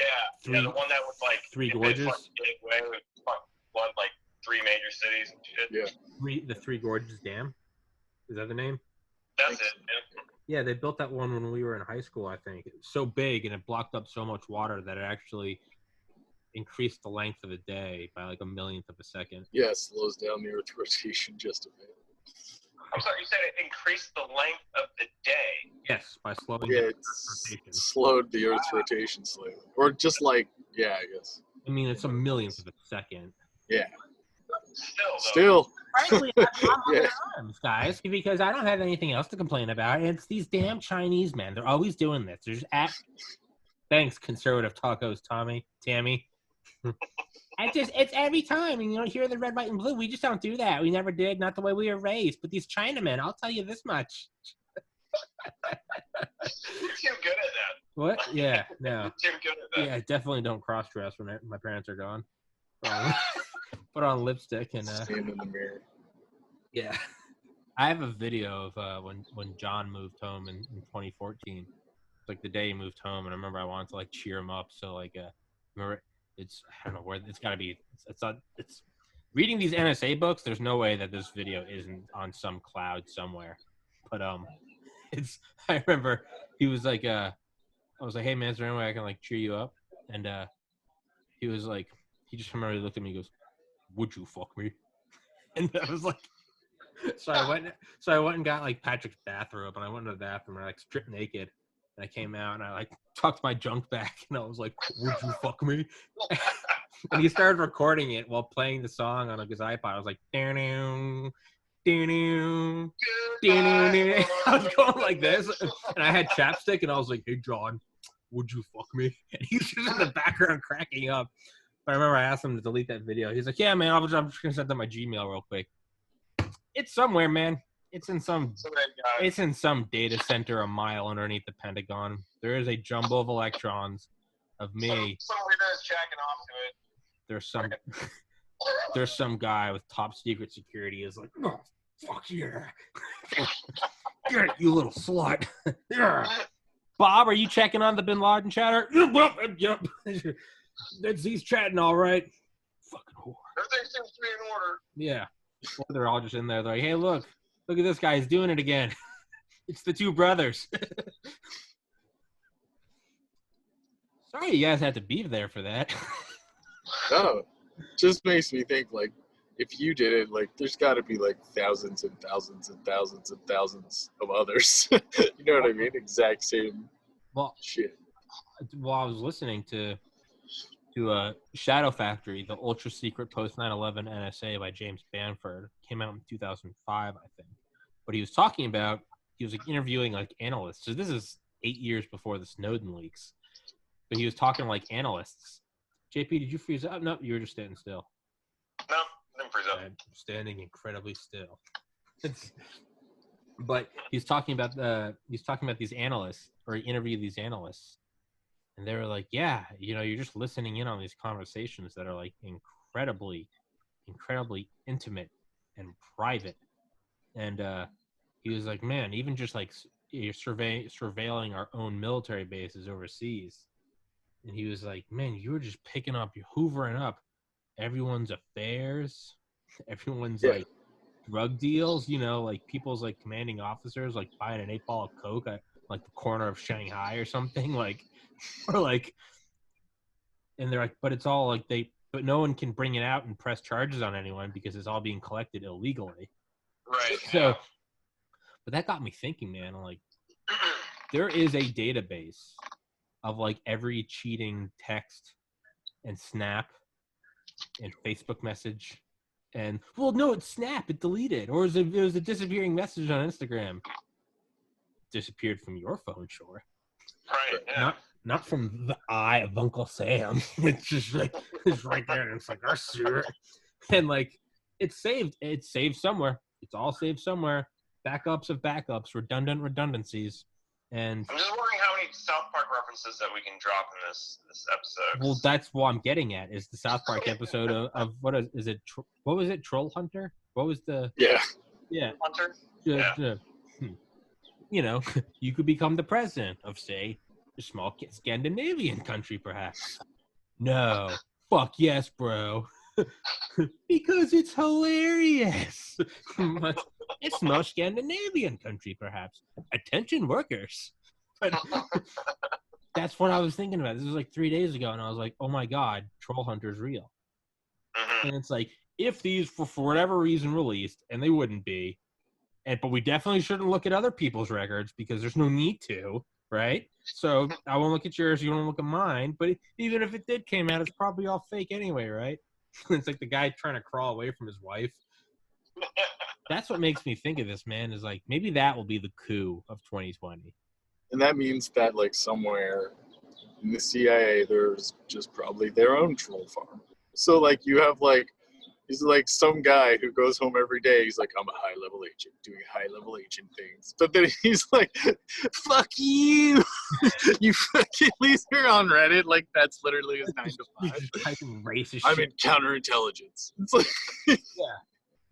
Speaker 3: the one that was like
Speaker 1: Three Gorges.
Speaker 3: Big way would flood like 3 major cities and shit.
Speaker 2: Yeah.
Speaker 1: The Three Gorges Dam. Is that the name?
Speaker 3: That's it.
Speaker 1: Yeah, they built that one when we were in high school, I think. It was so big and it blocked up so much water that it actually increased the length of the day by like a millionth of a second.
Speaker 2: Yeah, it slows down the Earth's rotation just a bit.
Speaker 3: I'm sorry, you said it increased the length of the day?
Speaker 1: Yes, by slowing
Speaker 2: down
Speaker 1: the Earth's rotation.
Speaker 2: Slowed the Earth's rotation slightly. Or just like, yeah, I guess.
Speaker 1: I mean, it's a millionth of a second.
Speaker 2: Yeah.
Speaker 3: Still.
Speaker 1: Frankly, I'm yeah. Arms, guys, because I don't have anything else to complain about. It's these damn Chinese men. They're always doing this. They're just Thanks, conservative tacos, Tammy. It's every time, and you don't hear the red, white, and blue. We just don't do that. We never did, not the way we were raised. But these Chinamen, I'll tell you this much.
Speaker 3: You're too good at that.
Speaker 1: What? Yeah, no.
Speaker 3: You're too good at that.
Speaker 1: Yeah, I definitely don't cross-dress when my parents are gone. Put on lipstick and
Speaker 2: stand in the mirror.
Speaker 1: Yeah, I have a video of when John moved home in 2014. It's like the day he moved home, and I remember I wanted to like cheer him up. So like, remember I don't know where it's got to be. It's reading these NSA books. There's no way that this video isn't on some cloud somewhere. But I remember he was like, I was like, hey man, is there any way I can like cheer you up? And he was like, he just remember he looked at me, and goes, would you fuck me? And I was like, so I went and got like Patrick's bathrobe, and I went to the bathroom and I like stripped naked, and I came out and I like tucked my junk back, and I was like, would you fuck me? And he started recording it while playing the song on his iPod. I was like, I was going like this, and I had chapstick, and I was like, hey John, would you fuck me? And he was just in the background cracking up. But I remember I asked him to delete that video. He's like, yeah man, I'm just gonna send them my Gmail real quick. It's somewhere, man. It's in some data center a mile underneath the Pentagon. There is a jumble of electrons of me.
Speaker 3: Some weirdo is jacking off to it.
Speaker 1: There's some guy with top secret security is like, oh, fuck yeah. Yeah, you little slut. Yeah. Bob, are you checking on the Bin Laden chatter? Yep. He's chatting all right. Fucking whore.
Speaker 3: Everything seems to be in order.
Speaker 1: Yeah. Or they're all just in there. They're like, hey, look at this guy. He's doing it again. It's the two brothers. Sorry you guys had to be there for that.
Speaker 2: No, just makes me think, like, if you did it, like, there's got to be, like, thousands and thousands and thousands and thousands of others. You know what I mean? Exact same shit.
Speaker 1: While I was listening to Shadow Factory, the ultra secret post 9/11 NSA by James Banford, came out in 2005, I think. But he was talking about, he was like interviewing like analysts. So this is 8 years before the Snowden leaks. But he was talking like analysts. JP, did you freeze up? No, you were just standing still.
Speaker 3: No, I didn't freeze up.
Speaker 1: I'm standing incredibly still. But he's talking about these analysts, or he interviewed these analysts. And they were like, yeah, you're just listening in on these conversations that are like incredibly, incredibly intimate and private. And he was like, man, even just like you're surveilling our own military bases overseas. And he was like, man, you were just picking up, you're hoovering up everyone's affairs, everyone's like drug deals, like people's like commanding officers, like buying an 8-ball of Coke at like the corner of Shanghai or something, like, or like, and they're like, but it's all like but no one can bring it out and press charges on anyone because it's all being collected illegally.
Speaker 3: Right.
Speaker 1: So, but that got me thinking, man, like, there is a database of like every cheating text and Snap and Facebook message. And, well, no, it's Snap. It deleted. Or it was a disappearing message on Instagram. Disappeared from your phone, sure.
Speaker 3: Right, yeah.
Speaker 1: Not from the eye of Uncle Sam. It's just like, it's right there. And it's like, I see it. And, like, it's saved. It's saved somewhere. It's all saved somewhere. Backups of backups. Redundant redundancies. And
Speaker 3: I'm just wondering how many South Park references that we can drop in this episode.
Speaker 1: Well, that's what I'm getting at, is the South Park episode of what is it? What was it? Troll Hunter? What was the?
Speaker 2: Yeah.
Speaker 3: Hunter?
Speaker 1: You could become the president of, say, a small Scandinavian country, perhaps. No. Fuck yes, bro. Because it's hilarious. It's no Scandinavian country, perhaps. Attention, workers. But that's what I was thinking about. This was like 3 days ago, and I was like, oh my God, Troll Hunter's real.
Speaker 3: Mm-hmm.
Speaker 1: And it's like, if these, for whatever reason, released, and they wouldn't be, but we definitely shouldn't look at other people's records because there's no need to, right? So I won't look at yours, you won't look at mine. But even if it did came out, it's probably all fake anyway, right? It's like the guy trying to crawl away from his wife. That's what makes me think of this, man, is like, maybe that will be the coup of 2020.
Speaker 2: And that means that, like, somewhere in the CIA, there's just probably their own troll farm. So, like, you have, like, he's like some guy who goes home every day. He's like, I'm a high-level agent doing high-level agent things. But then he's like, fuck you. You fucking loser on Reddit. Like, that's literally his 9 to 5.
Speaker 1: Just typing racist
Speaker 2: I'm
Speaker 1: shit.
Speaker 2: in counterintelligence. It's like,
Speaker 1: Yeah.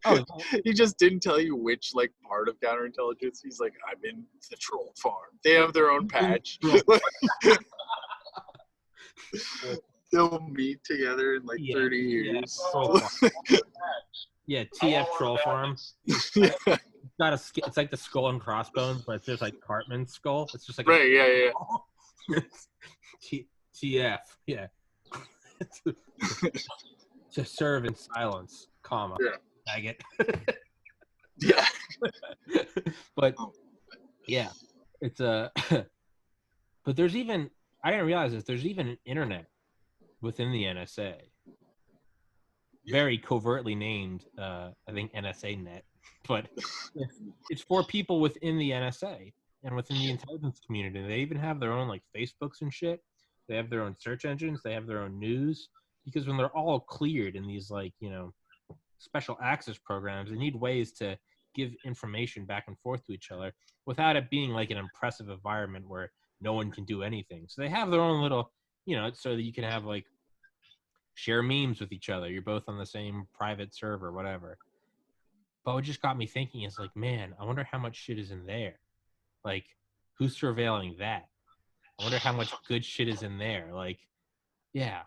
Speaker 1: Oh,
Speaker 2: he just didn't tell you which, like, part of counterintelligence. He's like, I'm in the troll farm. They have their own patch. They'll meet together in like 30 years.
Speaker 1: Yeah, TF Troll Farm.
Speaker 2: Yeah.
Speaker 1: got it's like the skull and crossbones, but it's just like Cartman's skull. It's just like
Speaker 2: Right, yeah.
Speaker 1: TF, yeah. To serve in silence, comma.
Speaker 2: Yeah.
Speaker 1: Faggot.
Speaker 2: Yeah.
Speaker 1: But yeah, it's a. But there's even I didn't realize this. There's even an internet within the NSA, very covertly named. I think NSA Net, but it's for people within the NSA and within the intelligence community. They even have their own like Facebooks and shit. They have their own search engines. They have their own news because when they're all cleared in these like special access programs, they need ways to give information back and forth to each other without it being like an impressive environment where no one can do anything. So they have their own little, so that you can have like share memes with each other. You're both on the same private server, whatever. But what just got me thinking is like, man, I wonder how much shit is in there. Like, who's surveilling that? I wonder how much good shit is in there. Like, yeah.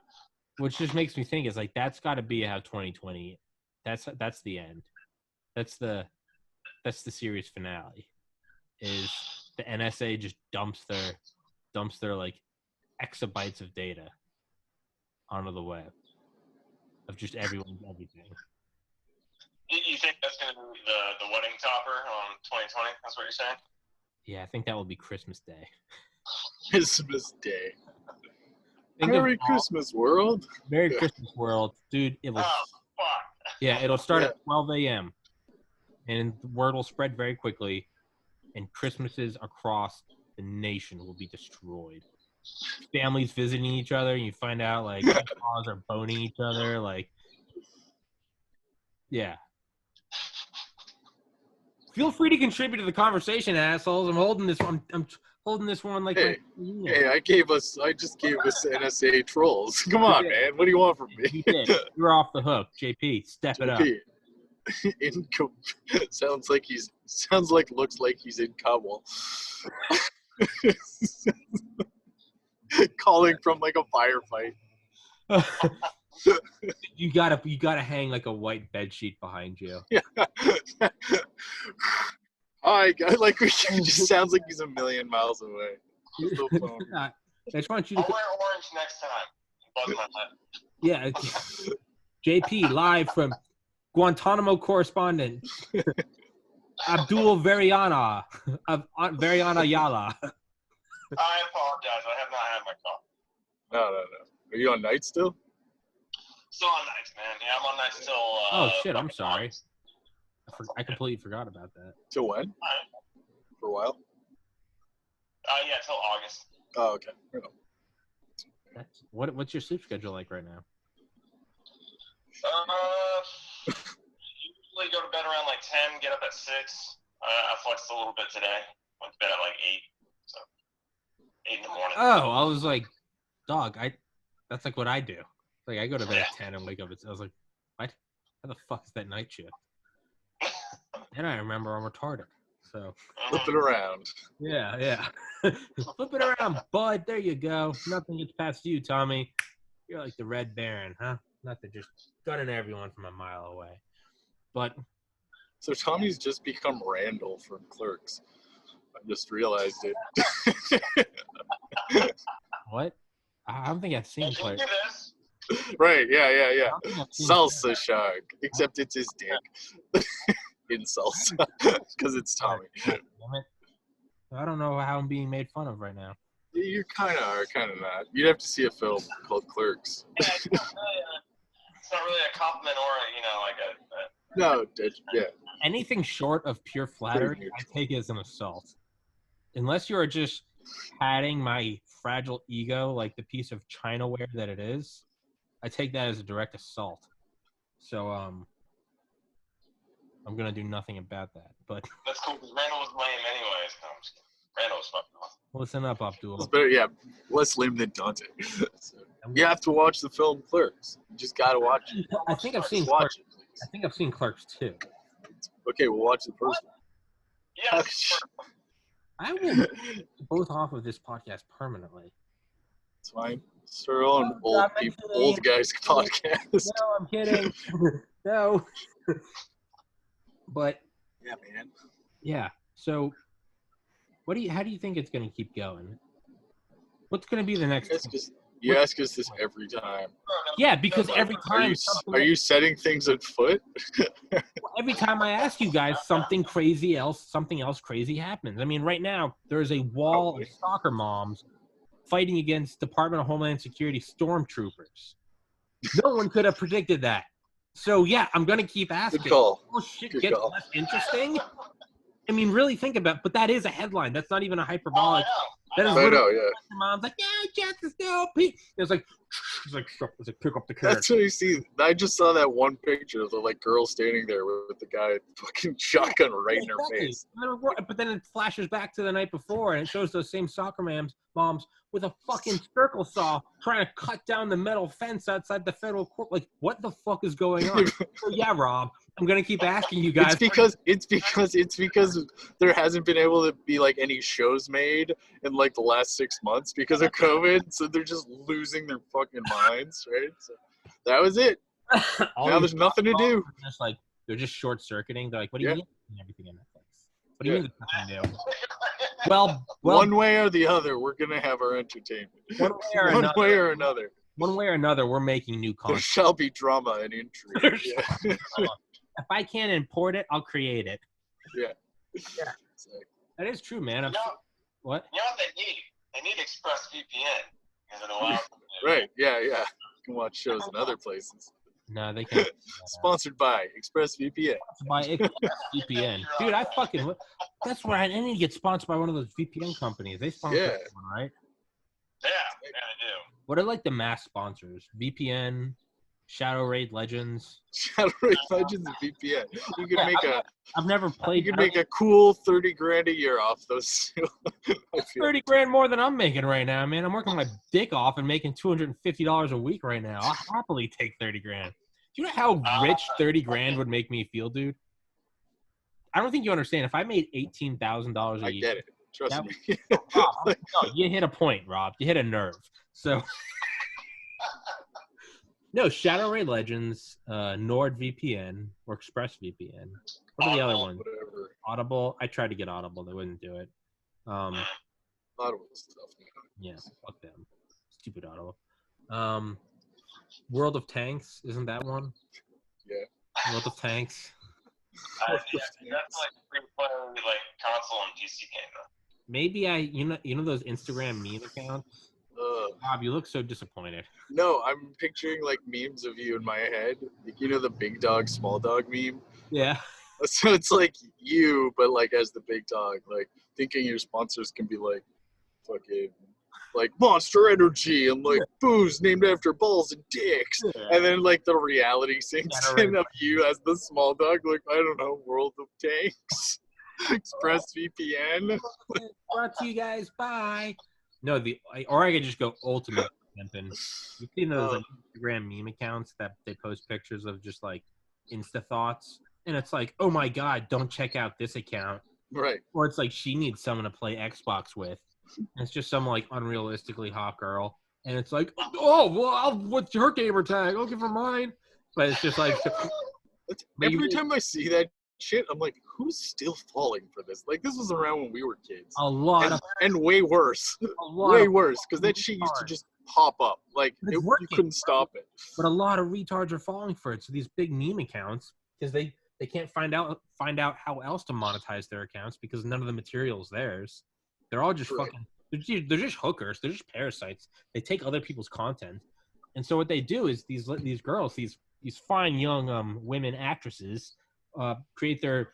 Speaker 1: Which just makes me think is like that's got to be how 2020. That's the end. That's the series finale. Is the NSA just dumps their like exabytes of data onto the web of just everyone's everything.
Speaker 3: You think that's going to be the wedding topper on 2020? That's what you're saying?
Speaker 1: Yeah, I think that will be Christmas Day.
Speaker 2: Christmas Day. Merry Christmas, world.
Speaker 1: Merry Christmas, world. Dude,
Speaker 3: Oh, fuck.
Speaker 1: Yeah, it'll start at 12 a.m. And the word will spread very quickly, and Christmases across the nation will be destroyed. Families visiting each other, and you find out, like, in-laws are boning each other, like, yeah. Feel free to contribute to the conversation, assholes. I'm holding this one. I'm holding this one like.
Speaker 2: Hey, I just gave us NSA trolls. Come on, man. What do you want from me?
Speaker 1: You're off the hook, JP. Step it up.
Speaker 2: Looks like he's in Kabul. Calling from like a firefight.
Speaker 1: You gotta hang like a white bed sheet behind you.
Speaker 2: Yeah. Hi, guys. Like it just sounds like he's a million miles away.
Speaker 1: I just want you to.
Speaker 3: I'll wear orange next time. Buzz my head.
Speaker 1: Yeah, JP live from Guantanamo correspondent Abdul Veriana of Veriana Yala.
Speaker 3: I apologize. I have not had my coffee.
Speaker 2: No. Are you on night still?
Speaker 3: Still on nights, man. Yeah, I'm on nights till.
Speaker 1: Oh shit! I'm sorry. I completely forgot about that.
Speaker 2: Till when? For a while.
Speaker 3: Yeah, till August.
Speaker 2: Oh, okay.
Speaker 1: What's your sleep schedule like right now?
Speaker 3: Usually go to bed around like 10, get up at 6. I flexed a little bit today. Went to bed at like 8. So 8 in the morning.
Speaker 1: Oh, I was like, dog. That's like what I do. Like I go to bed at 10 and wake up. I was like, what? How the fuck is that night shift? Then I remember I'm retarded. So
Speaker 2: flip it around.
Speaker 1: Yeah. Flip it around, bud. There you go. Nothing gets past you, Tommy. You're like the Red Baron, huh? Not to just gunning everyone from a mile away. But
Speaker 2: so Tommy's just become Randall from Clerks. I just realized it.
Speaker 1: What? I don't think I've seen Clerks.
Speaker 2: Right, yeah. Salsa Shark. Except it's his dick. In salsa. Because it's Tommy.
Speaker 1: Damn it. I don't know how I'm being made fun of right now.
Speaker 2: You kind of are, kind of not. You'd have to see a film called Clerks.
Speaker 3: Yeah, it's not really a compliment or, like a...
Speaker 2: No, yeah.
Speaker 1: Anything short of pure flattery, I take it as an assault. Unless you are just patting my fragile ego like the piece of chinaware that it is, I take that as a direct assault. So, I'm gonna do nothing about that. But
Speaker 3: that's cool because Randall was lame anyways. No, I'm just kidding. Randall was fucking awesome.
Speaker 1: Listen up, Abdul.
Speaker 2: It's better, yeah. Less lame than Dante. So, you have to watch the film Clerks. You just gotta watch it.
Speaker 1: I think I've seen Clerks. I think I've seen Clerks too.
Speaker 2: Okay, we'll watch the first one.
Speaker 3: Yeah.
Speaker 1: I will both off of this podcast permanently.
Speaker 2: It's fine. Start on old guys podcast.
Speaker 1: No, I'm kidding. No. But
Speaker 2: yeah, man.
Speaker 1: Yeah. So, how do you think it's going to keep going? What's going to be the next?
Speaker 2: You ask us this every time.
Speaker 1: Yeah, because every time
Speaker 2: are you setting things afoot?
Speaker 1: Every time I ask you guys, something else crazy happens. I mean, right now there's a wall of soccer moms fighting against Department of Homeland Security stormtroopers. No one could have predicted that. So yeah, I'm gonna keep asking.
Speaker 2: Good call.
Speaker 1: Oh shit, gets less interesting. I mean, really think about it, but that is a headline. That's not even a hyperbolic. That is literally mom's like, yeah, Justice, no, Pete. It's like pick up the carrot.
Speaker 2: That's what you see. I just saw that one picture of the like girl standing there with the guy fucking shotgun right in her face.
Speaker 1: But then it flashes back to the night before, and it shows those same soccer moms with a fucking circle saw trying to cut down the metal fence outside the federal court. Like, what the fuck is going on? So yeah, Rob, I'm gonna keep asking you guys.
Speaker 2: It's because there hasn't been able to be like any shows made in like the last 6 months because of COVID, so they're just losing their fucking minds, right? So that was it. Now there's nothing to do.
Speaker 1: Just like they're just short circuiting. They're like, what do you mean everything in Netflix? What do you mean there's nothing to do? Well,
Speaker 2: one way or the other, we're gonna have our entertainment. One way or another.
Speaker 1: One way or another, we're making new content.
Speaker 2: There shall be drama and intrigue.
Speaker 1: If I can't import it, I'll create it.
Speaker 2: Yeah.
Speaker 1: Exactly. That is true, man. What?
Speaker 3: You know what they need? They need ExpressVPN. Because it allows them to.
Speaker 2: Right. Yeah. You can watch shows in other places.
Speaker 1: No, they can't.
Speaker 2: Sponsored by ExpressVPN.
Speaker 1: By ExpressVPN. Dude, that's where I need to get sponsored by one of those VPN companies. They sponsor everyone, right?
Speaker 3: Yeah, they do.
Speaker 1: What are like the mass sponsors? VPN, Shadow Raid Legends.
Speaker 2: Shadow Raid Legends and VPN. You can make
Speaker 1: I've never played.
Speaker 2: You can make a cool $30,000 a year off those.
Speaker 1: $30,000 more than I'm making right now, man. I'm working my dick off and making $250 a week right now. I'll happily take $30,000. Do you know how rich $30,000 would make me feel, dude? I don't think you understand. If I made $18,000 a year,
Speaker 2: I get it. Trust me.
Speaker 1: No, you hit a point, Rob. You hit a nerve. So, no, Shadow Raid Legends, NordVPN, or ExpressVPN. What are the other ones?
Speaker 2: Whatever.
Speaker 1: Audible. I tried to get Audible. They wouldn't do it.
Speaker 2: Audible stuff.
Speaker 1: Yeah, fuck them. Stupid Audible. World of Tanks. Isn't that one?
Speaker 2: Yeah.
Speaker 1: World of Tanks.
Speaker 3: That's like free-play, like console and PC game, though.
Speaker 1: Maybe you know those Instagram meme accounts? Bob, you look so disappointed.
Speaker 2: No, I'm picturing like memes of you in my head. Like, you know the big dog, small dog meme?
Speaker 1: Yeah.
Speaker 2: So it's like you, but like as the big dog, like thinking your sponsors can be like fucking like Monster Energy and like booze named after balls and dicks. Yeah. And then like the reality sinks in of you as the small dog, like, I don't know, World of Tanks. ExpressVPN.
Speaker 1: Brought to you guys by. No, or I could just go ultimate pimping. You've seen those like, Instagram meme accounts that they post pictures of just like Insta thoughts, and it's like, oh my god, don't check out this account.
Speaker 2: Right.
Speaker 1: Or it's like she needs someone to play Xbox with. And it's just some like unrealistically hot girl, and it's like, oh well, what's her gamer tag? I'll give her mine. But it's just like
Speaker 2: every time I see that shit, I'm like, who's still falling for this? Like, this was around when we were kids.
Speaker 1: A lot
Speaker 2: and way worse. Way worse, because that shit used to just pop up. Like, you couldn't stop it.
Speaker 1: But a lot of retards are falling for it. So these big meme accounts, because they can't find out how else to monetize their accounts because none of the material is theirs. They're all just fucking. They're just hookers. They're just parasites. They take other people's content, and so what they do is these girls, these fine young women actresses. Create their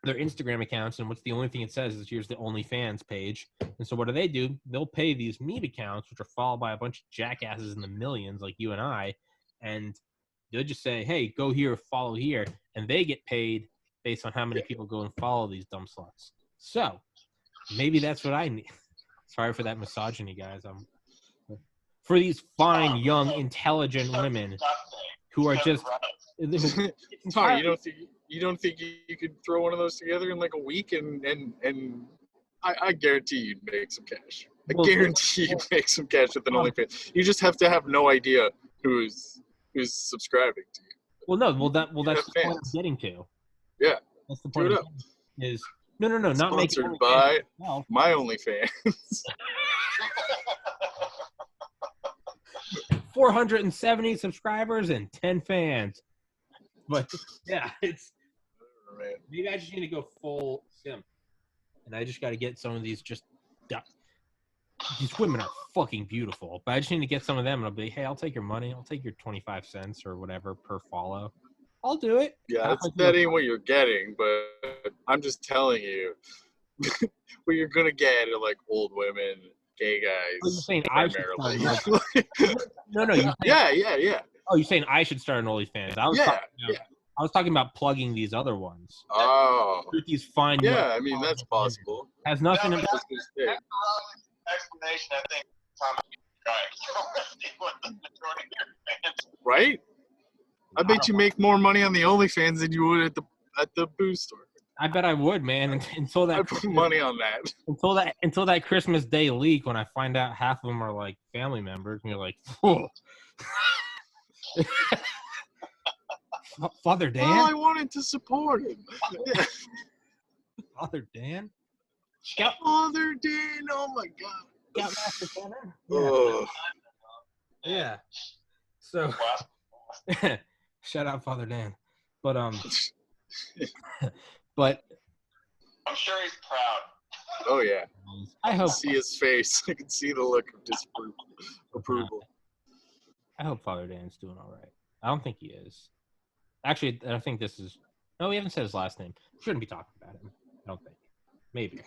Speaker 1: Instagram accounts, and what's the only thing it says is here's the OnlyFans page. And so what do? They'll pay these meme accounts, which are followed by a bunch of jackasses in the millions like you and I, and they'll just say, hey, go here, follow here, and they get paid based on how many people go and follow these dumb sluts. So maybe that's what I need. Sorry for that misogyny, guys. For these fine, young, intelligent women who are just
Speaker 2: Sorry, you don't think you could throw one of those together in like a week and I guarantee you'd make some cash. I guarantee you'd make some cash with an OnlyFans. You just have to have no idea who's subscribing to you.
Speaker 1: Well, no, that's the point I'm getting to.
Speaker 2: Yeah.
Speaker 1: That's the point. No, not making
Speaker 2: Sponsored by my OnlyFans.
Speaker 1: 470 subscribers and 10 fans. But yeah, it's maybe I just need to go full simp, and I just got to get some of these. These women are fucking beautiful, but I just need to get some of them, and I'll be, hey, I'll take your money. I'll take your 25 cents or whatever per follow. I'll do it.
Speaker 2: Yeah, that ain't what you're getting, but I'm just telling you, what you're gonna get are like old women, gay guys,
Speaker 1: you're saying
Speaker 2: primarily.
Speaker 1: No. Saying,
Speaker 2: Yeah.
Speaker 1: Oh, you're saying I should start an OnlyFans? I was talking about plugging these other ones.
Speaker 2: Oh.
Speaker 1: These fine.
Speaker 2: Yeah, I mean that's possible.
Speaker 1: Has nothing to do.
Speaker 3: Explanation, I think.
Speaker 2: Right? I bet you make more money on the OnlyFans than you would at the booze store.
Speaker 1: I bet I would, man. Until that
Speaker 2: I put money on that.
Speaker 1: Until that Christmas Day leak, when I find out half of them are like family members, and you're like, whoa. Father Dan.
Speaker 2: Well, I wanted to support him. Yeah.
Speaker 1: Father Dan.
Speaker 2: Father Dan. Oh my God.
Speaker 1: Scoutmaster Tanner.
Speaker 2: Yeah. Oh.
Speaker 1: Yeah. So. Shout out Father Dan, but but
Speaker 3: I'm sure he's proud.
Speaker 2: Oh yeah,
Speaker 1: I hope.
Speaker 2: See his face. I can see the look of disapproval.
Speaker 1: I hope Father Dan's doing all right. I don't think he is. Actually, I think this is. No, we haven't said his last name. Shouldn't be talking about him. I don't think. Maybe.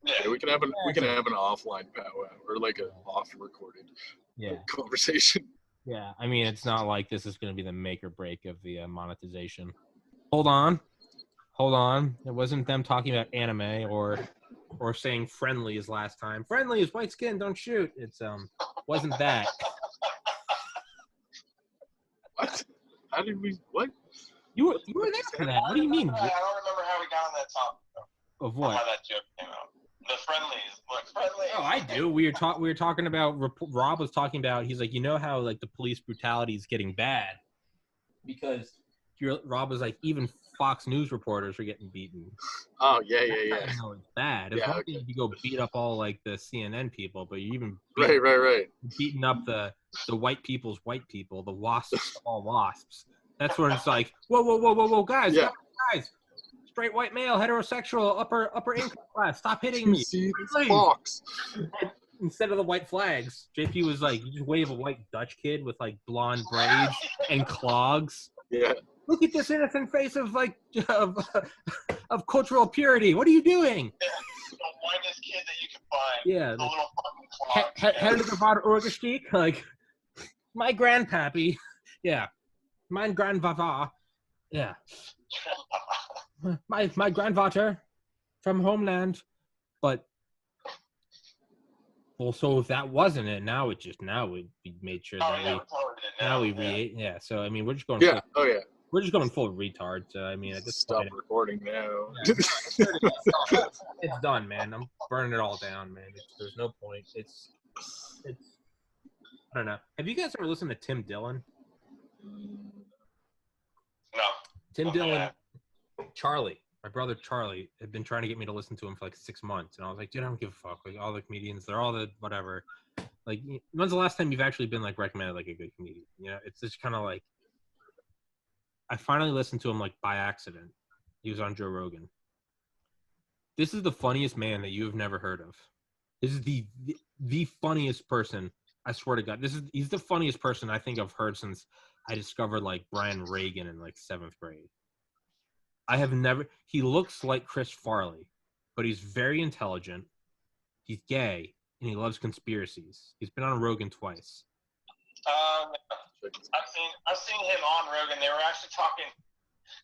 Speaker 2: Yeah, we can have an offline powwow or like an off recorded conversation.
Speaker 1: Yeah, I mean, it's not like this is going to be the make or break of the monetization. Hold on. It wasn't them talking about anime or saying friendly as last time. Friendly is white skin, don't shoot. It's wasn't that.
Speaker 2: What? How did we? What?
Speaker 1: You were there for that. What do you mean?
Speaker 3: I don't remember how we got on that topic.
Speaker 1: Of what?
Speaker 3: How that joke came out. The friendlies. Look, friendlies.
Speaker 1: Oh, I do. We were talking about. Rob was talking about. He's like, you know how like the police brutality is getting bad because Rob was like, even Fox News reporters are getting beaten.
Speaker 2: Oh yeah.
Speaker 1: No, it's bad. It's one thing if you go beat up all like the CNN people, but you even beating up the white people's white people, the wasps, all wasps. That's when it's like, whoa, guys, guys. Straight white male, heterosexual, upper income class. Stop hitting me.
Speaker 2: See this box.
Speaker 1: Instead of the white flags, JP was like, you just wave a white Dutch kid with like blonde braids and clogs.
Speaker 2: Yeah.
Speaker 1: Look at this innocent face of like of cultural purity. What are you doing?
Speaker 3: Yeah, the whitest kid that you can find.
Speaker 1: Yeah.
Speaker 3: The little fucking clog.
Speaker 1: Orgestiek, like my grandpappy. Yeah. Mein Grandvava. Yeah. My grandvater from homeland, but well, so if that wasn't it, now we made sure that we So I mean, we're just going. We're just going full retard. So I mean, at this
Speaker 2: stop recording now.
Speaker 1: Yeah, it's done, man. I'm burning it all down, man. There's no point. It's. I don't know. Have you guys ever listened to Tim Dillon?
Speaker 3: No.
Speaker 1: Tim Dillon. Charlie, my brother Charlie, had been trying to get me to listen to him for like 6 months, and I was like, dude, I don't give a fuck. Like all the comedians, they're all the whatever. Like, when's the last time you've actually been like recommended like a good comedian? You know, it's just kind of like. I finally listened to him like by accident. He was on Joe Rogan. This is the funniest man that you have never heard of. This is the funniest person. I swear to God, he's the funniest person I think I've heard since I discovered like Brian Reagan in like 7th grade. He looks like Chris Farley, but he's very intelligent. He's gay, and he loves conspiracies. He's been on Rogan twice.
Speaker 3: I've seen him on Rogan. They were actually talking.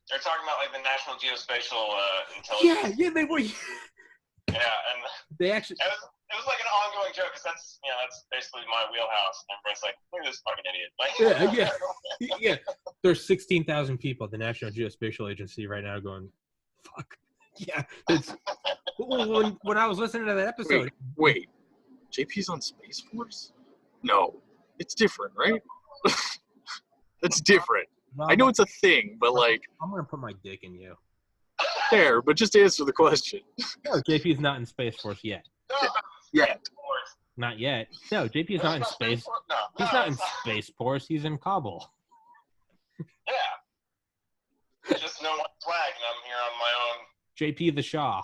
Speaker 3: They're talking about like the National Geospatial Intelligence.
Speaker 1: Yeah, they were.
Speaker 3: Yeah, and
Speaker 1: they actually.
Speaker 3: It was like an ongoing joke because that's basically my wheelhouse. And everybody's like, look at this fucking idiot. Like,
Speaker 1: yeah. There's 16,000 people at the National Geospatial Agency right now going, fuck. Yeah. It's when I was listening to that episode.
Speaker 2: Wait. JP's on Space Force? No. It's different, right? It's different. I know it's a thing, but like.
Speaker 1: I'm going to put my dick in you.
Speaker 2: Fair, but just answer the question.
Speaker 1: No, JP's not in Space Force yet.
Speaker 3: No,
Speaker 2: Yet.
Speaker 1: Not yet. No, JP is not in Space. He's not in Space Force. He's in Kabul.
Speaker 3: Yeah. Just no one flag, and I'm here on my own.
Speaker 1: JP the Shah.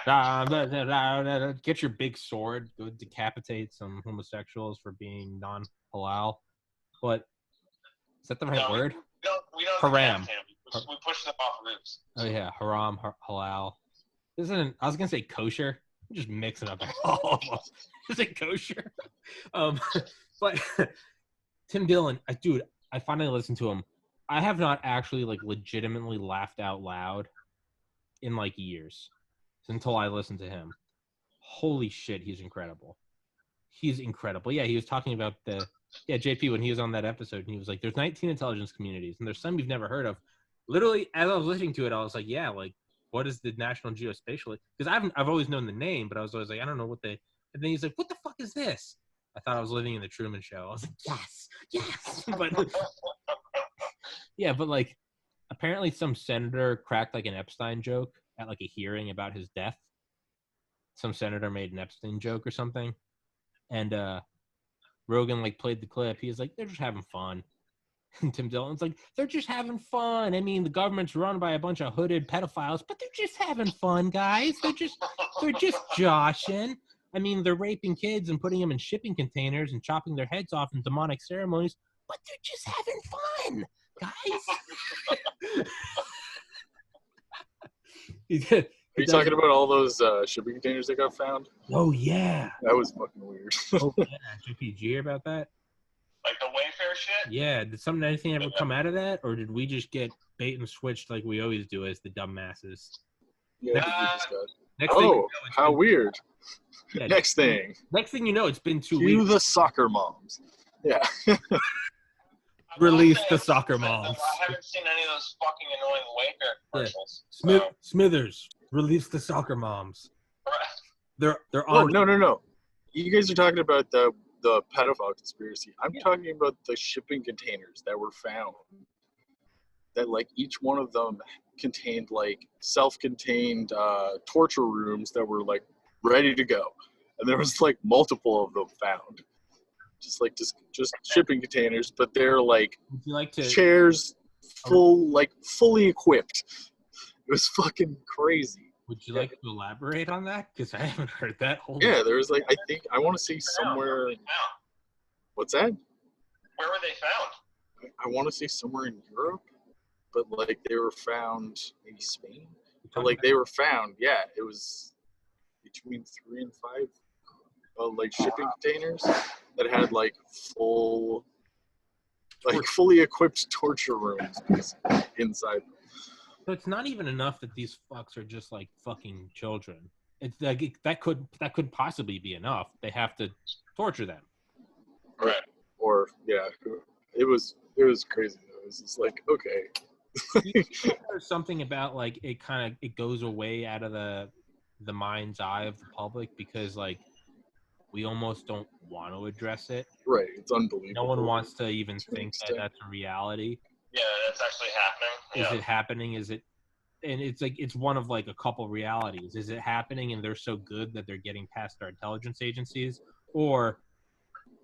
Speaker 3: Yeah.
Speaker 1: Get your big sword. Go decapitate some homosexuals for being non-halal. But is that the right word?
Speaker 3: We don't
Speaker 1: Haram.
Speaker 3: We push them off roofs.
Speaker 1: Oh yeah, haram, halal. Isn't I was gonna say kosher. I'm just mixing up all of them. Is it kosher? But Tim Dillon, dude, I finally listened to him. I have not actually like legitimately laughed out loud in like years until I listened to him. Holy shit, he's incredible. He's incredible. Yeah, he was talking about JP when he was on that episode, and he was like, there's 19 intelligence communities, and there's some you've never heard of. Literally, as I was listening to it, I was like, yeah, like, what is the National Geospatial? Because I've always known the name, but I was always like, I don't know what they. And then he's like, what the fuck is this? I thought I was living in the Truman Show. I was like, yes. But yeah, but like, apparently some senator cracked like an Epstein joke at like a hearing about his death. Some senator made an Epstein joke or something, and Rogan like played the clip. He was like, they're just having fun. And Tim Dillon's like, they're just having fun. I mean, the government's run by a bunch of hooded pedophiles, but they're just having fun, guys. They're just joshing. I mean, they're raping kids and putting them in shipping containers and chopping their heads off in demonic ceremonies, but they're just having fun, guys.
Speaker 2: Are you talking about all those shipping containers that got found?
Speaker 1: Oh, yeah.
Speaker 2: That was fucking weird.
Speaker 1: Oh, yeah. JP, did you hear about that?
Speaker 3: Like the Wayfair shit?
Speaker 1: Yeah. Did anything ever come out of that? Or did we just get bait and switched like we always do as the dumbasses?
Speaker 2: Yeah,
Speaker 1: Next thing you know,
Speaker 2: how weird.
Speaker 1: Yeah,
Speaker 2: Next thing
Speaker 1: you know, it's been 2
Speaker 2: Cue
Speaker 1: weeks.
Speaker 2: the soccer moms. Yeah.
Speaker 1: Release the soccer moms.
Speaker 3: I haven't seen any of those fucking annoying Wayfair commercials.
Speaker 1: Smithers, release the soccer moms.
Speaker 3: Right.
Speaker 1: They're on.
Speaker 2: Oh, no. You guys are talking about the pedophile conspiracy. I'm talking about the shipping containers that were found. That like each one of them contained like self-contained torture rooms that were like ready to go, and there was like multiple of them found. Just shipping containers, but they're like,
Speaker 1: would you like to
Speaker 2: chairs fully equipped. It was fucking crazy.
Speaker 1: Would you like to elaborate on that? Because I haven't heard that whole.
Speaker 2: Yeah, there was like I want to say somewhere. What's that?
Speaker 3: Where were they found?
Speaker 2: I want to say somewhere in Europe, but like they were found maybe Spain. But like they were found, yeah, it was between 3 and 5 like shipping containers that had like fully equipped torture rooms inside them.
Speaker 1: So it's not even enough that these fucks are just like fucking children. It's like that could possibly be enough. They have to torture them.
Speaker 3: Right.
Speaker 2: Or yeah, it was crazy though. It was just like, okay.
Speaker 1: There's something about like it goes away out of the mind's eye of the public because like we almost don't want to address it.
Speaker 2: Right. It's unbelievable.
Speaker 1: No one wants to even think that that's a reality.
Speaker 3: Yeah, that's actually happening.
Speaker 1: Is it happening? Is it? And it's like it's one of like a couple realities. Is it happening and they're so good that they're getting past our intelligence agencies, or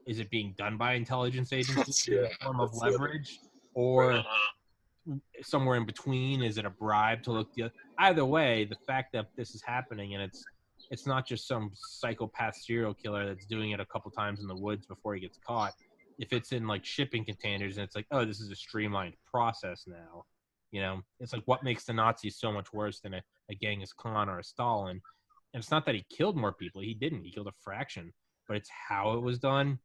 Speaker 1: is it being done by intelligence agencies in a form of leverage, or somewhere in between? Is it a bribe to look the either way? The fact that this is happening and it's not just some psychopath serial killer that's doing it a couple times in the woods before he gets caught. If it's in like shipping containers and it's like, oh, this is a streamlined process now, you know, it's like what makes the Nazis so much worse than a Genghis Khan or a Stalin. And it's not that he killed more people. He didn't. He killed a fraction. But it's how it was done.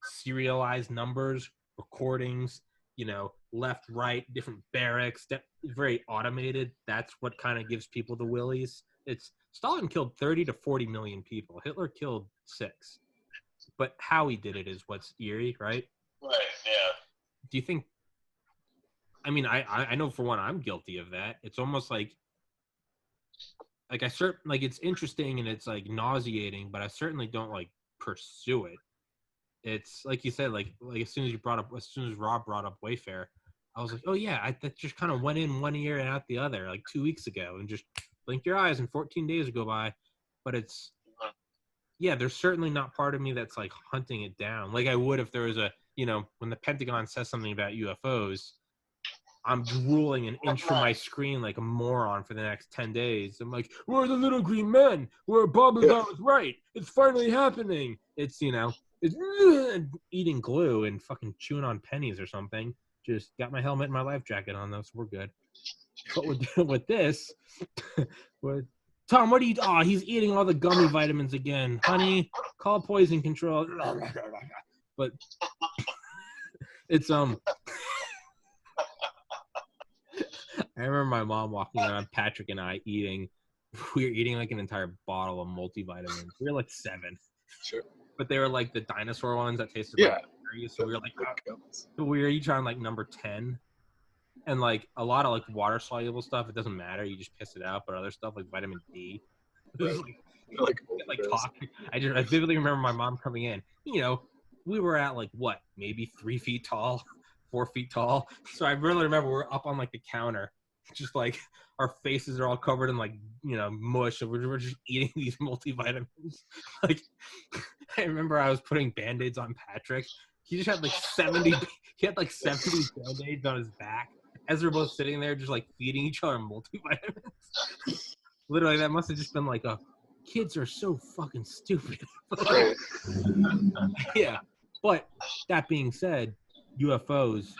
Speaker 1: Serialized numbers, recordings, you know, left, right, different barracks, very automated. That's what kind of gives people the willies. Stalin killed 30 to 40 million people. Hitler killed 6. But how he did it is what's eerie, right?
Speaker 3: Right, yeah.
Speaker 1: Do you think... I mean, I know for one, I'm guilty of that. It's almost like it's interesting and it's like nauseating, but I certainly don't like pursue it. It's like you said, like as soon as Rob brought up Wayfair, I was like, oh yeah, that just kind of went in one ear and out the other like 2 weeks ago, and just blink your eyes and 14 days go by. But it's, yeah, there's certainly not part of me that's like hunting it down. Like I would if there was a, when the Pentagon says something about UFOs, I'm drooling an inch from my screen like a moron for the next 10 days. I'm like, where are the little green men? Where Bob was right. It's finally happening. It's, it's eating glue and fucking chewing on pennies or something. Just got my helmet and my life jacket on, though, so we're good. But with this, with Tom, what are you? Oh, he's eating all the gummy vitamins again. Honey, call poison control. But it's I remember my mom walking around, Patrick and I eating. We were eating like an entire bottle of multivitamins. We were like 7.
Speaker 2: Sure.
Speaker 1: But they were like the dinosaur ones that tasted
Speaker 2: Yeah.
Speaker 1: like berries. So we were like, so we were each on like number 10. And like a lot of like water soluble stuff, it doesn't matter. You just piss it out. But other stuff like vitamin D,
Speaker 2: Right.
Speaker 1: like talk. I vividly remember my mom coming in. We were at like what, maybe 3 feet tall, 4 feet tall. So I really remember we're up on like the counter, just like our faces are all covered in like mush. So we're just eating these multivitamins. Like I remember I was putting Band-Aids on Patrick. He just had like 70. He had like 70 Band-Aids on his back. As we're both sitting there, just like feeding each other multivitamins. Literally, that must have just been like kids are so fucking stupid. Yeah. But that being said, UFOs,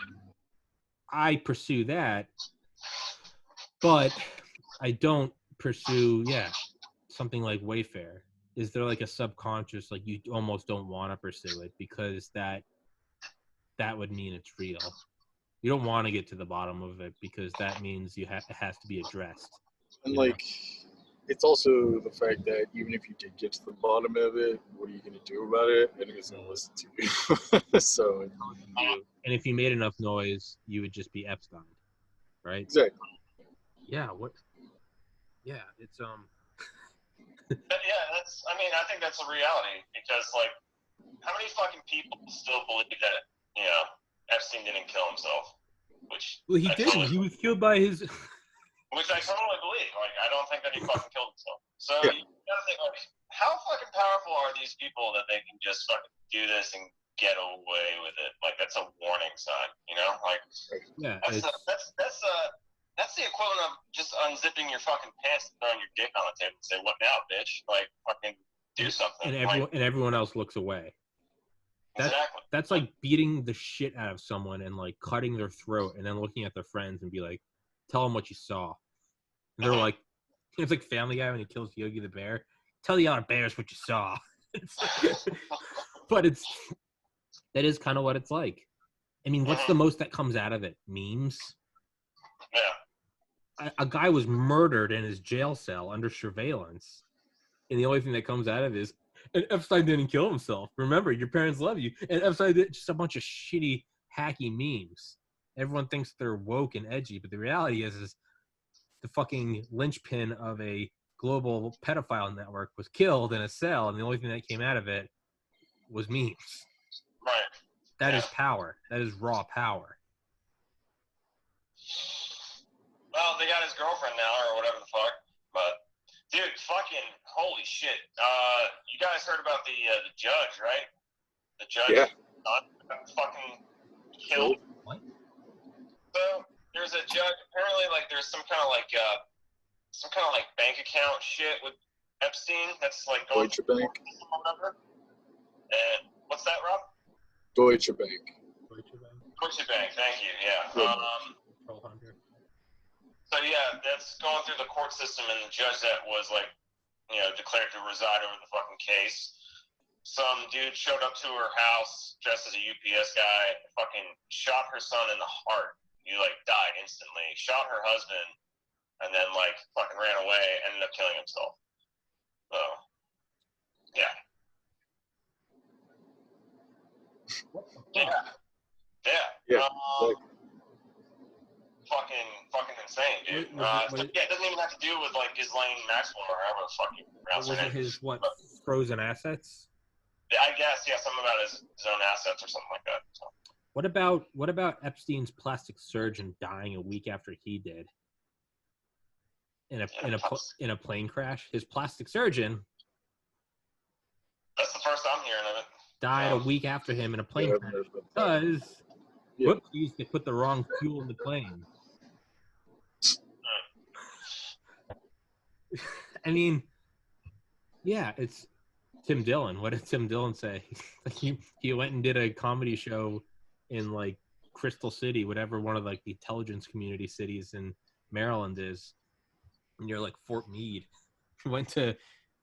Speaker 1: I pursue that, but I don't pursue, something like Wayfair. Is there like a subconscious, like you almost don't want to pursue it because that would mean it's real. You don't want to get to the bottom of it because that means it has to be addressed.
Speaker 2: And it's also the fact that even if you did get to the bottom of it, what are you going to do about it? And who's going to listen to you? So,
Speaker 1: and if you made enough noise, you would just be Epstein, right?
Speaker 2: Exactly.
Speaker 1: Yeah. What? Yeah. It's
Speaker 3: Yeah, I think that's a reality because like, how many fucking people still believe that Epstein didn't kill himself?
Speaker 1: Well, he didn't. Totally, he was killed by his.
Speaker 3: Which I totally believe. Like, I don't think that he fucking killed himself. So you gotta think, like, how fucking powerful are these people that they can just fucking do this and get away with it? Like, that's a warning sign, Like, that's the equivalent of just unzipping your fucking pants and throwing your dick on the table and say, "What now, bitch?" Like, fucking do something.
Speaker 1: And everyone else looks away. That's like beating the shit out of someone and like cutting their throat and then looking at their friends and be like, tell them what you saw. And they're like, it's like Family Guy when he kills Yogi the Bear. Tell the other bears what you saw. But that is kind of what it's like. I mean, what's the most that comes out of it? Memes?
Speaker 3: Yeah.
Speaker 1: A guy was murdered in his jail cell under surveillance. And the only thing that comes out of it is, and Epstein didn't kill himself. Remember, your parents love you. And Epstein did just a bunch of shitty, hacky memes. Everyone thinks they're woke and edgy, but the reality is the fucking linchpin of a global pedophile network was killed in a cell, and the only thing that came out of it was memes.
Speaker 3: Right.
Speaker 1: That is power. That is raw power.
Speaker 3: Well, they got his girlfriend now, or whatever the fuck. But, dude, fucking holy shit. You guys heard about the judge, right? The judge got fucking killed.
Speaker 1: What?
Speaker 3: So there's a judge. Apparently, like, there's some kind of like bank account shit with Epstein that's like going
Speaker 2: Deutsche Bank.
Speaker 3: Or whatever. And what's that, Rob?
Speaker 2: Deutsche Bank.
Speaker 3: Deutsche Bank. Thank you. Yeah. So yeah, that's going through the court system, and the judge that was like, declared to reside over the fucking case. Some dude showed up to her house dressed as a UPS guy, fucking shot her son in the heart. He like died instantly. Shot her husband, and then like fucking ran away. Ended up killing himself. So, yeah. Yeah. Fucking insane, dude. It doesn't even have to do with like Ghislaine Maxwell or however the fuck you pronounce her name.
Speaker 1: His frozen assets?
Speaker 3: I guess, something about his own assets or something like that. So.
Speaker 1: What about Epstein's plastic surgeon dying a week after he did in a plane crash? His plastic surgeon.
Speaker 3: That's the first I'm hearing of it.
Speaker 1: Died a week after him in a plane crash because whoopsies, they put the wrong fuel in the plane. I mean, yeah, it's Tim Dillon. What did Tim Dillon say? he went and did a comedy show in like Crystal City, whatever one of like the intelligence community cities in Maryland is, near like Fort Meade. He went to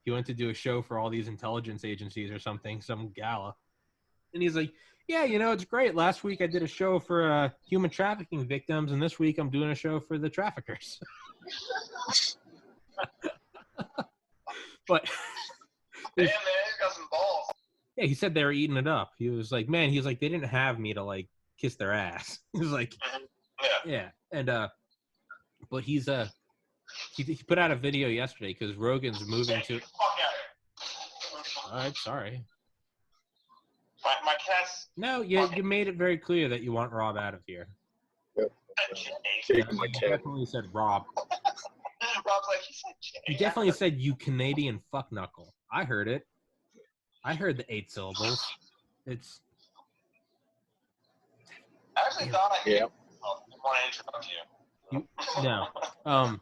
Speaker 1: do a show for all these intelligence agencies or something, some gala, and he's like, yeah, it's great. Last week I did a show for human trafficking victims, and this week I'm doing a show for the traffickers. But
Speaker 3: damn, man, he's got some balls.
Speaker 1: Yeah, he said they were eating it up. He was like, they didn't have me to like kiss their ass. He was like, yeah, and but he put out a video yesterday because Rogan's moving to. All right, sorry.
Speaker 3: My cat's.
Speaker 1: No, you made it very clear that you want Rob out of here.
Speaker 2: Yep. Taking my cat.
Speaker 1: Definitely said Rob.
Speaker 3: Rob's like, he said Jay.
Speaker 1: He definitely said you Canadian fuck knuckle. I heard it. I heard the 8 syllables. It's.
Speaker 3: I actually thought I didn't want to interrupt you.
Speaker 1: No.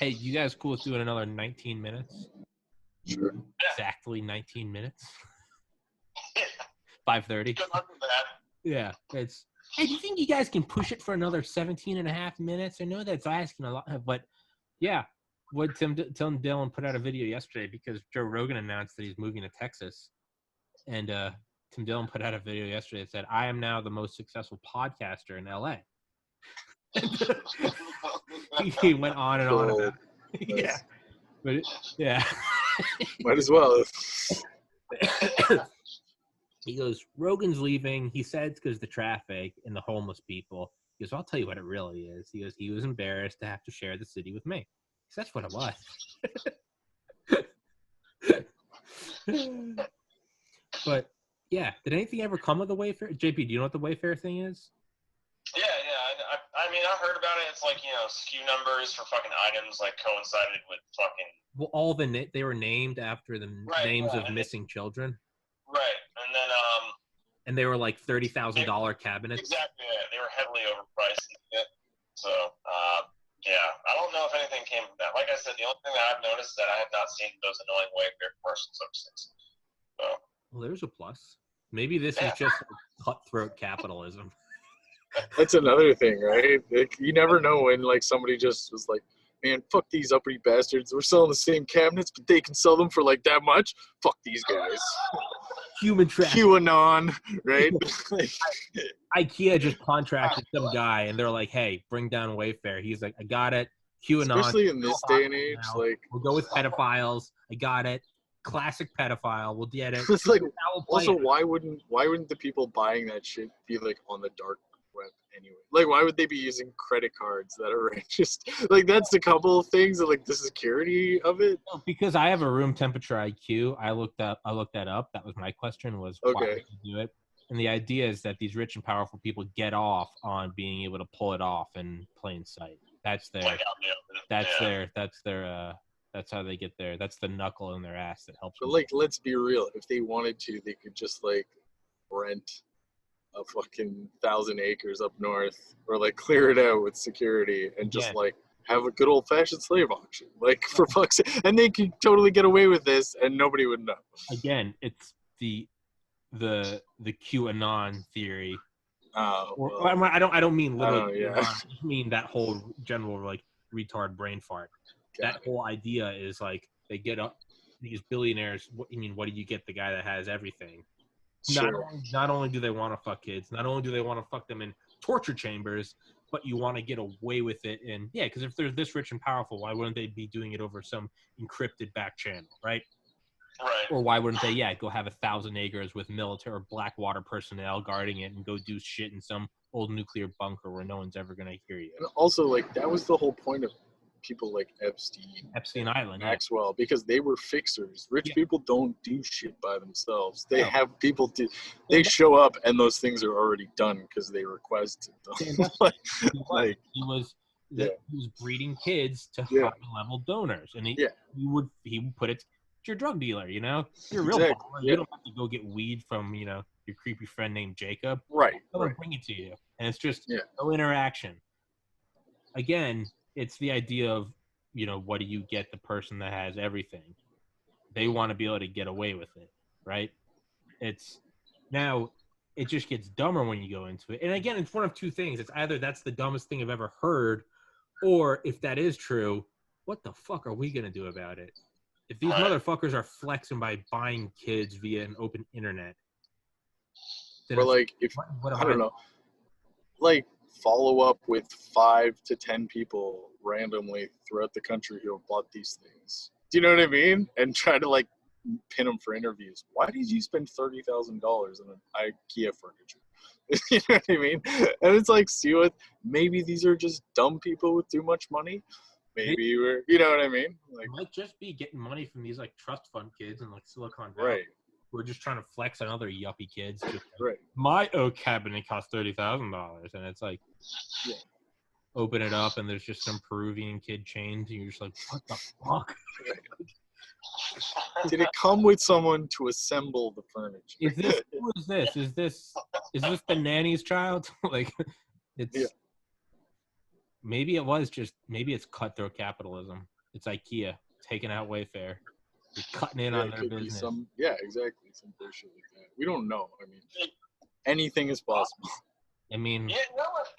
Speaker 1: Hey, you guys cool with doing another 19 minutes?
Speaker 2: Sure.
Speaker 1: Exactly 19 minutes. 5:30.
Speaker 3: Good luck with that.
Speaker 1: Yeah, it's. Hey, do you think you guys can push it for another 17 and a half minutes? I know that's asking a lot, but yeah. What Tim Dillon put out a video yesterday because Joe Rogan announced that he's moving to Texas, and Tim Dillon put out a video yesterday that said, "I am now the most successful podcaster in LA." He went on and on about it. Yeah, but yeah,
Speaker 2: might as well.
Speaker 1: He goes, Rogan's leaving. He said it's because the traffic and the homeless people. He goes, I'll tell you what it really is. He goes, he was embarrassed to have to share the city with me. That's what it was. But yeah, did anything ever come of the Wayfair? JP, do you know what the Wayfair thing is?
Speaker 3: Yeah. I mean, I heard about it. It's like, SKU numbers for fucking items like coincided with fucking.
Speaker 1: Well, all they were named after the names of missing children.
Speaker 3: Right, and then
Speaker 1: and they were like $30,000 cabinets.
Speaker 3: Exactly, yeah. They were heavily overpriced. So, yeah, I don't know if anything came from that. Like I said, the only thing that I've noticed is that I have not seen those annoying Wayfair commercials ever since. So.
Speaker 1: Well, there's a plus. Maybe this is just cutthroat capitalism.
Speaker 2: That's another thing, right? Like, you never know when like somebody just was like, man, fuck these uppity bastards. We're selling the same cabinets, but they can sell them for like that much. Fuck these guys.
Speaker 1: Human trafficking.
Speaker 2: QAnon, right?
Speaker 1: IKEA just contracted some guy, and they're like, hey, bring down Wayfair. He's like, I got it. QAnon.
Speaker 2: Especially in this day and age, like
Speaker 1: we'll go with pedophiles. I got it. Classic pedophile. We'll get it.
Speaker 2: It's like, also, why wouldn't the people buying that shit be like on the dark web anyway? Like, why would they be using credit cards that are just like, that's a couple of things of like the security of it?
Speaker 1: Because I have a room temperature IQ. I looked that up. That was my question, was why would you do it? And the idea is that these rich and powerful people get off on being able to pull it off in plain sight. That's how they get there. That's the knuckle in their ass that helps.
Speaker 2: But like, let's be real. If they wanted to, they could just like rent a fucking 1,000 acres up north, or like clear it out with security and just like have a good old fashioned slave auction, like for fuck's sake. And they could totally get away with this and nobody would know.
Speaker 1: Again, it's the QAnon theory. I don't mean literally. I just mean that whole general like retard brain fart. That whole idea is like they get up these billionaires. What do you get the guy that has everything?
Speaker 2: Sure.
Speaker 1: Not only do they want to fuck kids, not only do they want to fuck them in torture chambers, but you want to get away with it. And yeah, because if they're this rich and powerful, why wouldn't they be doing it over some encrypted back channel, right?
Speaker 3: Right.
Speaker 1: Or why wouldn't they, go have 1,000 acres with military or Blackwater personnel guarding it and go do shit in some old nuclear bunker where no one's ever going to hear you?
Speaker 2: And also, like, that was the whole point of people like
Speaker 1: Epstein Island,
Speaker 2: Maxwell, because they were fixers. Rich people don't do shit by themselves. They
Speaker 1: No.
Speaker 2: have people do. They show up, and those things are already done because they requested them.
Speaker 1: He was breeding kids to high level donors, and he would put it to your drug dealer. You know, you're a real baller. You don't have to go get weed from your creepy friend named Jacob.
Speaker 2: Right.
Speaker 1: Someone bring it to you, and it's just no interaction. Again, it's the idea of what do you get the person that has everything? They want to be able to get away with it, right? It just gets dumber when you go into it. And again, it's one of two things. It's either that's the dumbest thing I've ever heard, or if that is true, what the fuck are we going to do about it? If these motherfuckers are flexing by buying kids via an open internet.
Speaker 2: Or like, I don't know, like follow up with 5 to 10 people randomly throughout the country who have bought these things. Do you know what I mean? And try to like pin them for interviews. Why did you spend $30,000 on an IKEA furniture? You know what I mean? And it's like, maybe these are just dumb people with too much money. Maybe we're, you know what I mean? Like,
Speaker 1: might just be getting money from these like trust fund kids in like Silicon Valley.
Speaker 2: Right.
Speaker 1: We're just trying to flex on other yuppie kids. Just
Speaker 2: right.
Speaker 1: My oak cabinet cost $30,000, and it's like, open it up, and there's just some Peruvian kid chained, and you're just like, what the fuck?
Speaker 2: Did it come with someone to assemble the furniture?
Speaker 1: Who is this? Is this the nanny's child? Like, it's maybe it's cutthroat capitalism. It's IKEA taking out Wayfair. You're cutting in on their business.
Speaker 2: Exactly. Some bullshit like that. We don't know. I mean, anything is possible.
Speaker 1: I mean,
Speaker 3: you know what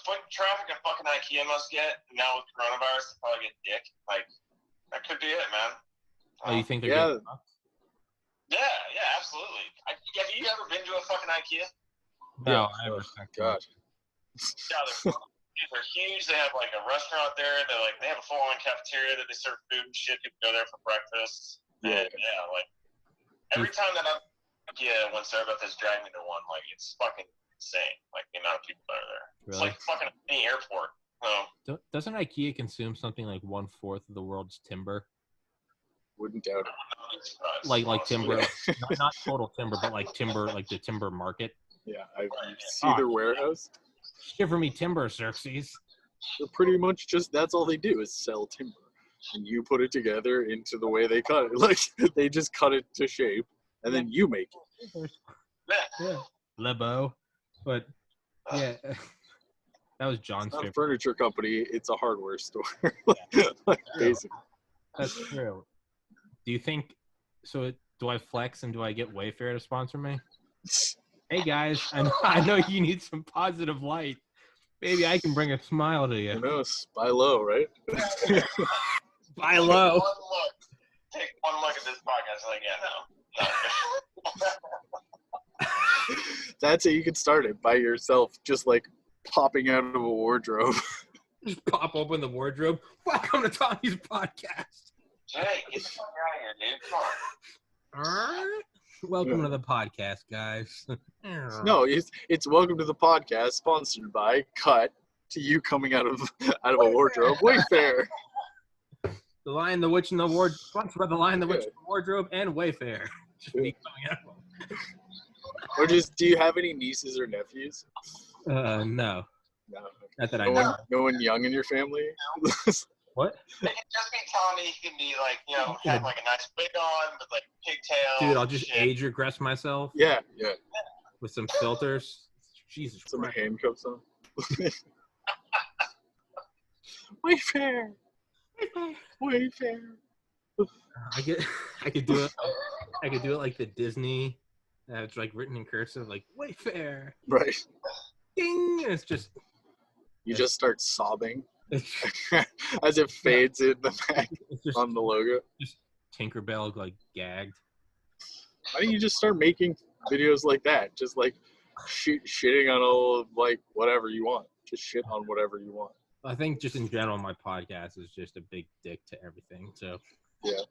Speaker 3: foot traffic and fucking IKEA must get now with coronavirus? Probably get dick. Like, that could be it, man.
Speaker 1: Oh, you think they're getting fucked?
Speaker 3: Yeah, absolutely. Have you ever been to a fucking IKEA?
Speaker 1: No, I never.
Speaker 2: God.
Speaker 3: Yeah, they're huge. They have like a restaurant there. They have a full-on cafeteria that they serve food and shit. People go there for breakfast. And like every time that I'm when Sarah Beth has dragged me to one, like it's fucking insane. Like the amount of people that are there. Really? It's like fucking any airport.
Speaker 1: Doesn't IKEA consume something like 1/4 of the world's timber?
Speaker 2: Wouldn't doubt it.
Speaker 1: Like timber, not total timber, but like timber, like the timber market.
Speaker 2: Yeah, I see their warehouse.
Speaker 1: Shiver me timber, Xerxes.
Speaker 2: They're pretty much that's all they do is sell timber. And you put it together into the way they cut it. Like, they just cut it to shape, and then you make it.
Speaker 1: Yeah. Lebo. But, yeah. That was John's
Speaker 2: it's not
Speaker 1: favorite.
Speaker 2: A furniture company, it's a hardware store. Basically.
Speaker 1: That's true. Do you think, do I flex and do I get Wayfair to sponsor me? Hey guys, I know you need some positive light. Maybe I can bring a smile to you.
Speaker 2: Who knows? Buy low, right?
Speaker 1: Buy low.
Speaker 3: Take one look at this podcast. Like, no.
Speaker 2: That's how you can start it by yourself, just like popping out of a wardrobe.
Speaker 1: Just pop open the wardrobe. Welcome to Tommy's podcast.
Speaker 3: Hey, get the fuck out of here, dude. Come on.
Speaker 1: All right. Welcome to the podcast, guys.
Speaker 2: No, it's welcome to the podcast, sponsored by Cut to you coming out of a wardrobe. Wayfair.
Speaker 1: The Lion, the Witch, and the Wardrobe. Sponsored by the Lion, the Witch, and the Wardrobe, and Wayfair. Just me coming out of them.
Speaker 2: Or do you have any nieces or nephews?
Speaker 1: No.
Speaker 2: No.
Speaker 1: Not that I know.
Speaker 2: No one young in your family?
Speaker 1: What?
Speaker 3: They can just be telling me he can be like, have like a nice wig on with like pigtails.
Speaker 1: Dude, I'll just age regress myself.
Speaker 2: Yeah.
Speaker 1: With some filters. Jesus
Speaker 2: Some
Speaker 1: Christ.
Speaker 2: handcuffs on. Wayfair.
Speaker 1: I could do it. I could do it like the Disney. It's like written in cursive, like Wayfair.
Speaker 2: Right.
Speaker 1: Ding! And it's just.
Speaker 2: You just start sobbing as it fades in the back on the logo.
Speaker 1: Just Tinkerbell like gagged.
Speaker 2: Why don't you just start making videos like that? Just like shitting on all of like whatever you want. Just shit on whatever you want.
Speaker 1: I think just in general, my podcast is just a big dick to everything. So.
Speaker 2: Yeah.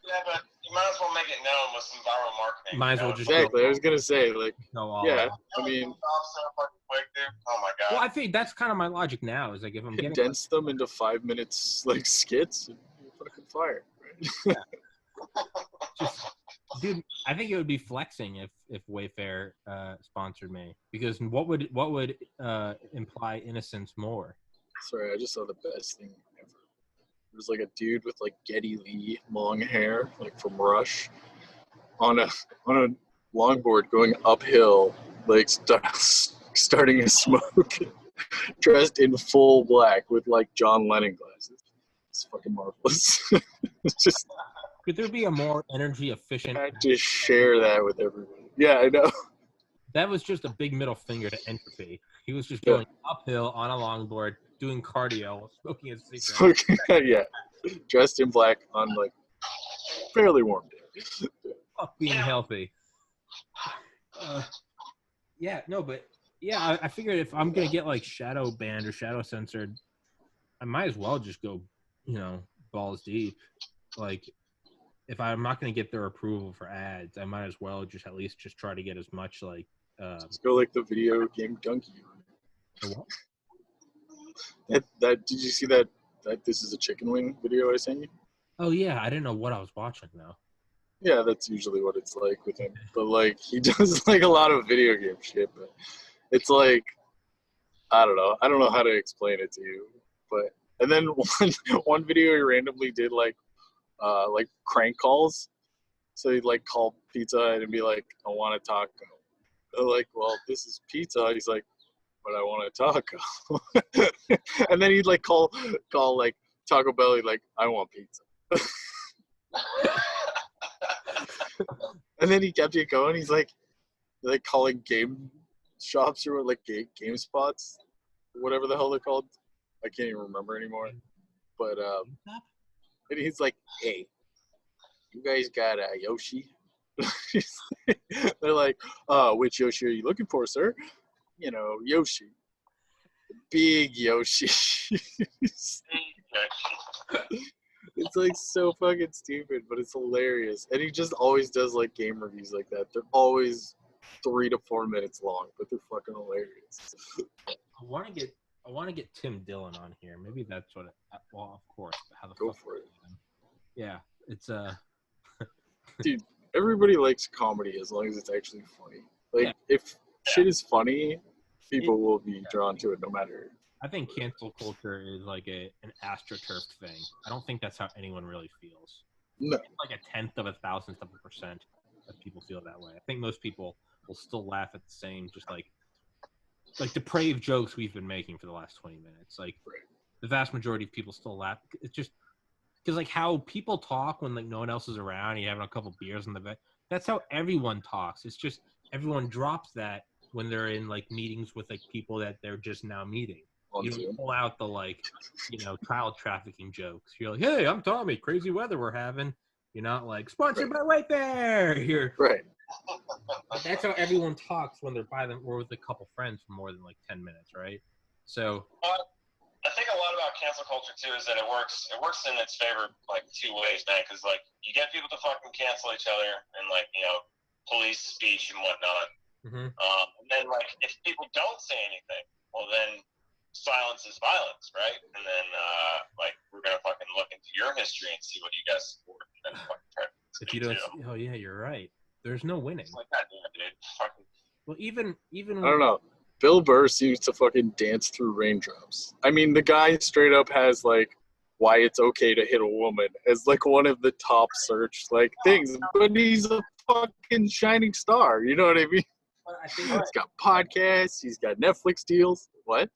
Speaker 3: Yeah, but you might as well make it known with some viral marketing.
Speaker 1: Might as well just
Speaker 2: exactly. I was gonna say like.
Speaker 1: Go all
Speaker 2: yeah.
Speaker 1: out.
Speaker 2: I mean.
Speaker 3: Oh my god.
Speaker 1: Well, I think that's kind of my logic now. Is like if I'm getting
Speaker 2: Condense them into 5 minutes like skits, and you're fucking fire. Right?
Speaker 1: just, dude, I think it would be flexing if Wayfair sponsored me, because what would imply innocence more?
Speaker 2: Sorry, I just saw the best thing ever. There's like a dude with like Geddy Lee long hair, like from Rush, on a longboard going uphill, like starting a smoke, dressed in full black with like John Lennon glasses. It's fucking marvelous. It's just
Speaker 1: Could there be a more energy efficient?
Speaker 2: I had to share that with everybody. Yeah, I know.
Speaker 1: That was just a big middle finger to entropy. He was just going uphill on a longboard, doing cardio, smoking a cigarette.
Speaker 2: Yeah, dressed in black on like fairly warm day.
Speaker 1: Fuck being healthy. Yeah, no, but yeah, I figured if I'm gonna get like shadow banned or shadow censored, I might as well just go, balls deep. Like, if I'm not gonna get their approval for ads, I might as well just at least just try to get as much like.
Speaker 2: Let's go like the video game Donkey.
Speaker 1: The what?
Speaker 2: That did you see that this is a chicken wing video I sent you?
Speaker 1: Oh yeah, I didn't know what I was watching though.
Speaker 2: Yeah, that's usually what it's like with him. But like he does like a lot of video game shit, but it's like I don't know how to explain it to you. But and then one video he randomly did like crank calls. So he'd like call Pizza Hut and be like, I want a taco. They're like, well, this is pizza. He's like, but I want a taco. And then he'd like call like Taco Bell. He'd like, I want pizza. And then he kept it going. He's like calling game shops or like game spots, whatever the hell they're called. I can't even remember anymore. But and he's like, hey, you guys got a Yoshi? They're like, which Yoshi are you looking for, sir? Yoshi. Big Yoshi. It's like so fucking stupid, but it's hilarious. And he just always does like game reviews like that. They're always 3 to 4 minutes long, but they're fucking hilarious.
Speaker 1: I want to get Tim Dillon on here. Maybe that's what. Well, of course. But how the
Speaker 2: Go
Speaker 1: fuck
Speaker 2: for it.
Speaker 1: Yeah, it's
Speaker 2: Dude, everybody likes comedy as long as it's actually funny. Like if shit is funny, people will be drawn to it no matter.
Speaker 1: I think cancel culture is like an astroturf thing. I don't think that's how anyone really feels.
Speaker 2: No.
Speaker 1: It's like a tenth of a thousandth of a % that people feel that way. I think most people will still laugh at the same, just like depraved jokes we've been making for the last 20 minutes. Like the vast majority of people still laugh. It's just because like how people talk when like no one else is around, and you're having a couple beers in the bed. That's how everyone talks. It's just everyone drops that when they're in like meetings with like people that they're just now meeting. You don't pull out the like, child trafficking jokes. You're like, hey, I'm Tommy. Crazy weather we're having. You're not like sponsored by Wayfair. You're
Speaker 2: right.
Speaker 1: But that's how everyone talks when they're by them or with a couple friends for more than like 10 minutes, right? So
Speaker 3: I think a lot about cancel culture too is that it works in its favor like 2 ways, man. Because like you get people to fucking cancel each other and like police speech and whatnot.
Speaker 1: Mm-hmm.
Speaker 3: And then like if people don't say anything, well then silence is violence, right? And then like we're gonna fucking look into your history and see what you guys support, and then fucking try to
Speaker 1: if you don't, oh yeah, you're right. There's no winning.
Speaker 3: it's like that, dude. Fucking.
Speaker 1: Well, even
Speaker 2: I don't know. Bill Burr seems to fucking dance through raindrops. I mean, the guy straight up has like why it's okay to hit a woman as like one of the top search like things, but he's a fucking shining star. You know what I mean?
Speaker 1: I think
Speaker 2: he's got podcasts. He's got Netflix deals. What?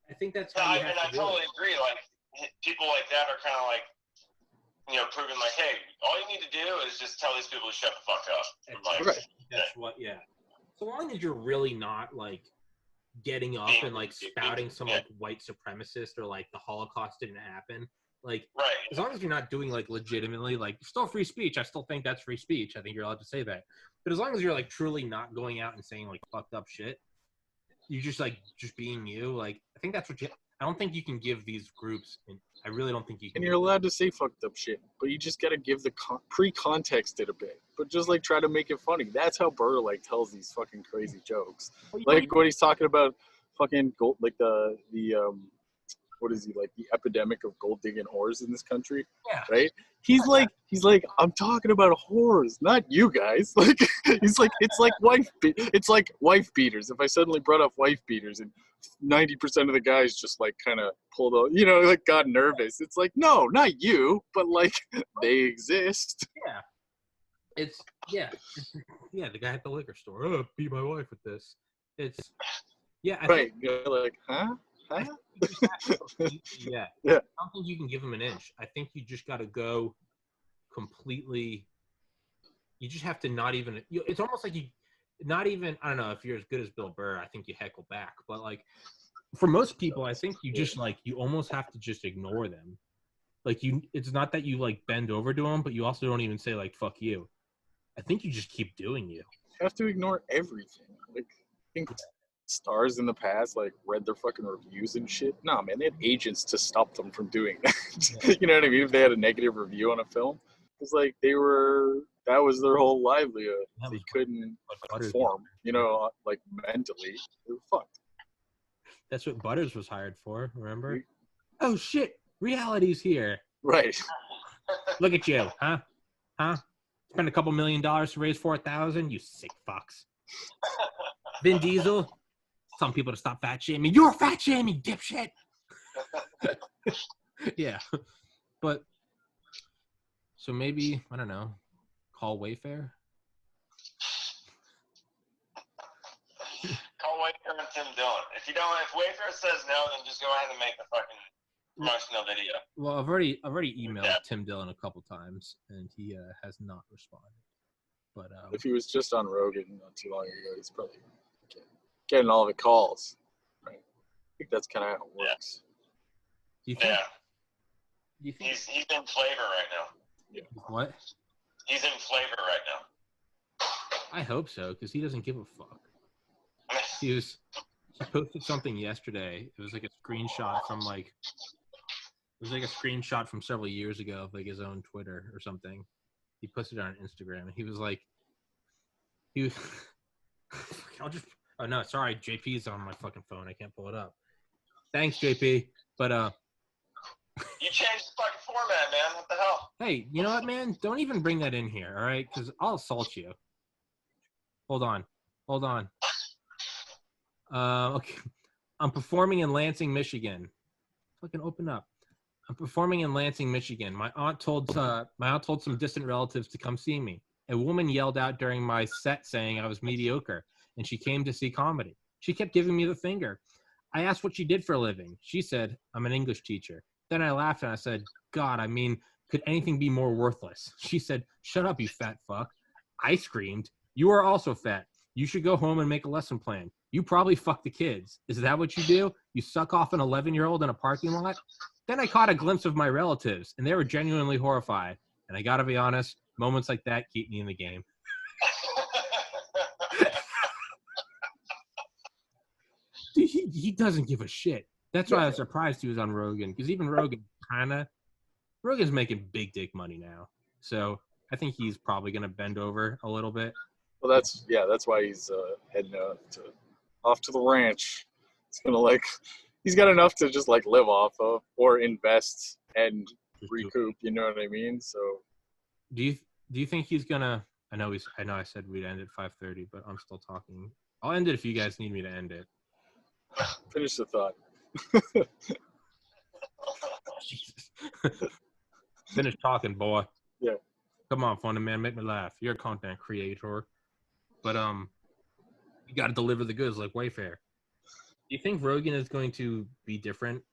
Speaker 1: I think that's
Speaker 3: how
Speaker 1: how
Speaker 3: I totally agree. Like people like that are kind of like, proving like, hey, all you need to do is just tell these people to shut the fuck up.
Speaker 1: That's what. Yeah. So long as you're really not like getting up and like spouting some like white supremacist or like the Holocaust didn't happen. Like, as long as you're not doing like legitimately like still free speech, I still think that's free speech. I think you're allowed to say that. But as long as you're like truly not going out and saying like fucked up shit, you just like just being you. Like, I think that's what I don't think you can give these groups. I really don't think you can.
Speaker 2: And you're allowed to say fucked up shit, but you just gotta give the pre-context it a bit. But just like try to make it funny. That's how Burr like tells these fucking crazy jokes. Like when he's talking about fucking gold, like the what is he like the epidemic of gold digging whores in this country?
Speaker 1: Yeah.
Speaker 2: Right? He's like I'm talking about whores, not you guys. Like he's like it's like wife beaters. If I suddenly brought up wife beaters and 90% of the guys just like kind of pulled out, like got nervous. It's like no, not you, but like they exist.
Speaker 1: Yeah. It's the guy at the liquor store. Oh, beat my wife with this. It's I
Speaker 2: right. You're like, huh?
Speaker 1: Yeah.
Speaker 2: Yeah.
Speaker 1: I don't think you can give him an inch. I think you just got to go completely. You just have to not even. It's almost like you, not even. I don't know if you're as good as Bill Burr. I think you heckle back, but like for most people, I think you just like you almost have to just ignore them. Like it's not that you like bend over to them, but you also don't even say like "fuck you." I think you just keep doing you.
Speaker 2: You have to ignore everything. Like I think stars in the past like read their fucking reviews and shit. Nah, man, they had agents to stop them from doing that.
Speaker 1: Yeah.
Speaker 2: You know what I mean? If they had a negative review on a film, it's like that was their whole livelihood. They couldn't perform, like mentally. They were fucked.
Speaker 1: That's what Butters was hired for, remember? Oh shit, reality's here.
Speaker 2: Right.
Speaker 1: Look at you, huh? Spend a couple $1 million to raise 4,000, you sick fucks. Vin Diesel, some people to stop fat shaming. You're fat shaming, dipshit. Yeah, but so maybe I don't know. Call Wayfair.
Speaker 3: Call Wayfair and Tim Dillon. If Wayfair says no, then just go ahead and make the fucking promotional video.
Speaker 1: Well, I've already emailed Tim Dillon a couple times, and he has not responded. But
Speaker 2: if he was just on Rogan not too long ago, he's probably getting all the calls. Right? I think that's kind of how it works.
Speaker 1: Do you think?
Speaker 3: He's in flavor right now.
Speaker 2: Yeah.
Speaker 1: What?
Speaker 3: He's in flavor right now.
Speaker 1: I hope so, because he doesn't give a fuck. He posted something yesterday. It was like a screenshot from several years ago of like his own Twitter or something. He posted it on Instagram, and he was oh no, sorry, JP's on my fucking phone. I can't pull it up. Thanks, JP. But
Speaker 3: you changed the fucking format, man. What the hell?
Speaker 1: Hey, you know what, man? Don't even bring that in here, all right? Because I'll assault you. Hold on. Okay. I'm performing in Lansing, Michigan. Fucking open up. I'm performing in Lansing, Michigan. My aunt told some distant relatives to come see me. A woman yelled out during my set saying I was mediocre, and she came to see comedy. She kept giving me the finger. I asked what she did for a living. She said, I'm an English teacher. Then I laughed and I said, God, I mean, could anything be more worthless? She said, shut up, you fat fuck. I screamed, you are also fat. You should go home and make a lesson plan. You probably fuck the kids. Is that what you do? You suck off an 11-year-old in a parking lot? Then I caught a glimpse of my relatives, and they were genuinely horrified. And I gotta be honest, moments like that keep me in the game. Dude, he doesn't give a shit. That's why I was surprised he was on Rogan, because even Rogan's making big dick money now. So I think he's probably gonna bend over a little bit.
Speaker 2: Well, that's why he's heading off to the ranch. It's gonna he's got enough to just live off of or invest and recoup. You know what I mean? So,
Speaker 1: do you think he's gonna? I know I said we'd end at 5:30, but I'm still talking. I'll end it if you guys need me to end it.
Speaker 2: Finish the thought.
Speaker 1: Jesus. Finish talking, boy.
Speaker 2: Yeah.
Speaker 1: Come on, funny man, make me laugh. You're a content creator, but you got to deliver the goods like Wayfair. Do you think Rogan is going to be different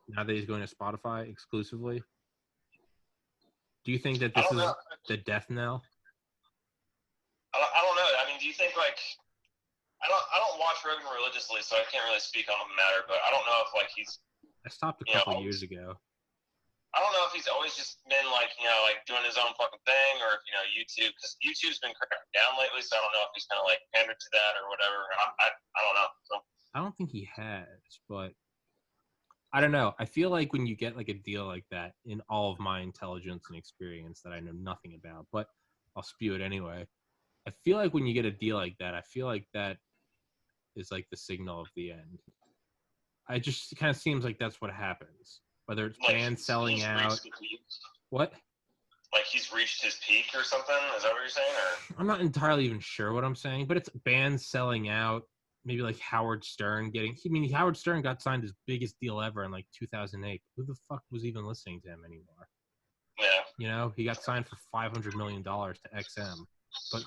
Speaker 1: now that he's going to Spotify exclusively? Do you think that this is the death knell?
Speaker 3: I don't know. I mean, do you think I don't watch Rogan religiously, so I can't really speak on the matter. But I don't know if he's.
Speaker 1: I stopped a couple years ago.
Speaker 3: I don't know if he's always just been doing his own fucking thing, or if YouTube, because YouTube's been cracking down lately. So I don't know if he's kind of pandered to that or whatever. I don't know. So.
Speaker 1: I don't think he has, but I don't know. I feel like when you get like a deal like that, in all of my intelligence and experience that I know nothing about, but I'll spew it anyway. I feel like when you get a deal like that, I feel like that is like the signal of the end. It just kind of seems like that's what happens. Whether it's
Speaker 3: Like,
Speaker 1: bands selling
Speaker 3: he's
Speaker 1: out.
Speaker 3: reached the peak.
Speaker 1: What?
Speaker 3: Like he's reached his peak or something? Is that what you're saying? Or
Speaker 1: I'm not entirely even sure what I'm saying, but it's bands selling out. Maybe like Howard Stern getting. I mean, Howard Stern got signed his biggest deal ever in like 2008. Who the fuck was even listening to him anymore?
Speaker 3: yeah,
Speaker 1: You know, he got signed for $500 million to XM. But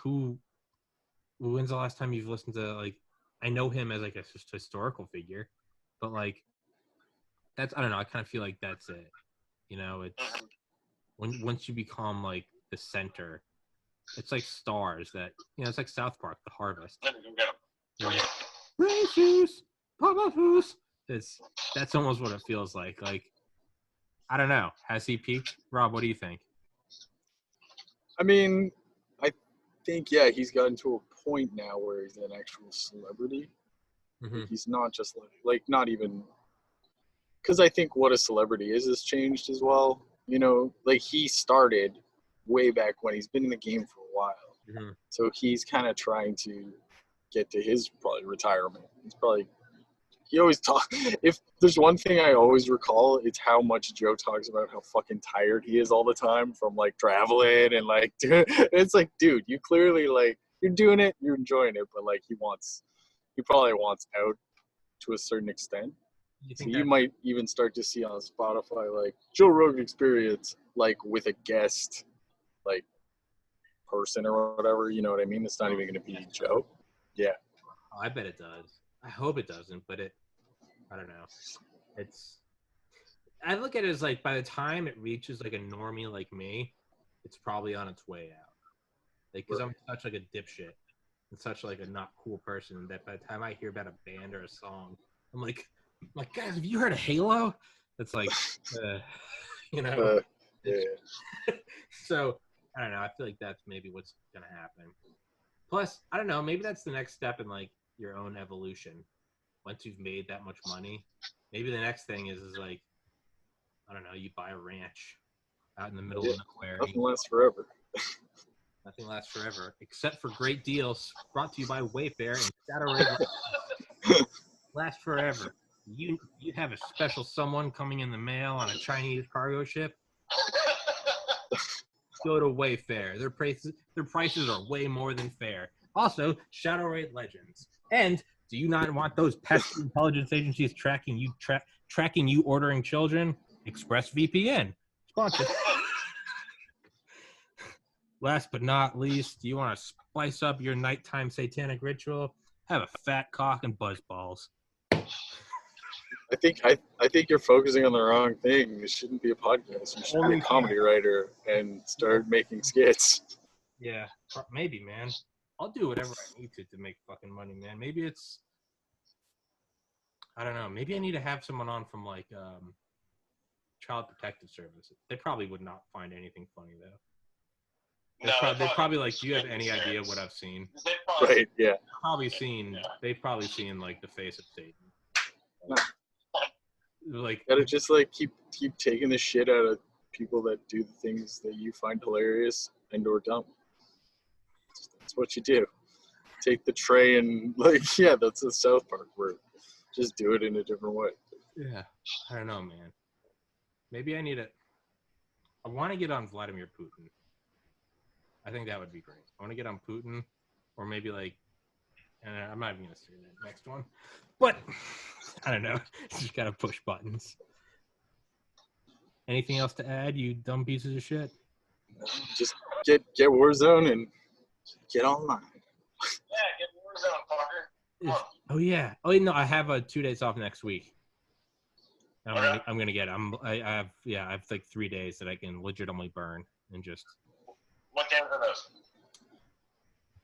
Speaker 1: when's the last time you've listened to, like, I know him as like a historical figure, but like, that's, I don't know, I kind of feel like that's it. You know, it's once you become like the center, it's like Stars that, you know, it's like South Park, The Harvest.
Speaker 3: let me go get him.
Speaker 1: Rain shoes, Papa shoes. That's almost what it feels like. Like, I don't know. Has he peaked? Rob, what do you think?
Speaker 2: I mean, I think, yeah, he's gotten to a point now where he's an actual celebrity.
Speaker 1: Mm-hmm.
Speaker 2: Like, he's not just like not even, because I think what a celebrity is has changed as well. You know, like he started way back when. He's been in the game for a while.
Speaker 1: Mm-hmm.
Speaker 2: So he's kind of trying to get to his probably retirement. He always talk. If there's one thing I always recall, it's how much Joe talks about how fucking tired he is all the time from like traveling and like, dude, it's like, dude, you clearly like you're doing it, you're enjoying it, but like he probably wants out to a certain extent. So you might even start to see on Spotify like Joe Rogan Experience, like with a guest, like person or whatever. You know what I mean? It's not even going to be Joe. Yeah.
Speaker 1: Oh, I bet it does. I hope it doesn't, but I don't know. I look at it as like by the time it reaches like a normie like me, it's probably on its way out. Like, because I'm such like a dipshit and such like a not cool person that by the time I hear about a band or a song, I'm like, guys, have you heard of Halo? It's like, you know.
Speaker 2: Yeah.
Speaker 1: So I don't know. I feel like that's maybe what's gonna happen. Plus, I don't know. Maybe that's the next step in like your own evolution. Once you've made that much money, maybe the next thing is like, I don't know, you buy a ranch out in the middle of nowhere.
Speaker 2: Nothing lasts forever.
Speaker 1: Nothing lasts forever, except for great deals brought to you by Wayfair and Shadow Ray. Last forever. You have a special someone coming in the mail on a Chinese cargo ship. Go to Wayfair. Their prices are way more than fair. Also, Shadow Ray Legends. And do you not want those pesky intelligence agencies tracking you ordering children? ExpressVPN. Sponsored. Last but not least, do you want to spice up your nighttime satanic ritual? Have a fat cock and buzzballs.
Speaker 2: I think you're focusing on the wrong thing. It shouldn't be a podcast. You should be a comedy writer and start making skits.
Speaker 1: Yeah, maybe, man. I'll do whatever I need to make fucking money, man. Maybe it's, I don't know. Maybe I need to have someone on from like Child Protective Services. They probably would not find anything funny though. They're probably like, do you have any idea what I've seen?
Speaker 2: Right? Yeah.
Speaker 1: They've probably seen like the face of Satan. Like,
Speaker 2: gotta just like keep taking the shit out of people that do the things that you find hilarious and or dumb. That's what you do. Take the tray and like, yeah, that's the South Park word. Just do it in a different way.
Speaker 1: Yeah, I don't know, man. Maybe I want to get on Vladimir Putin. I think that would be great. I want to get on Putin, or maybe like, I'm not even gonna say that next one, but I don't know. Just gotta push buttons. Anything else to add, you dumb pieces of shit?
Speaker 2: Just get Warzone and get online.
Speaker 3: Yeah, get Warzone, fucker.
Speaker 1: Oh yeah. Oh no, I have 2 days off next week. I'm gonna get. I have like 3 days that I can legitimately burn and just.
Speaker 3: What games are those?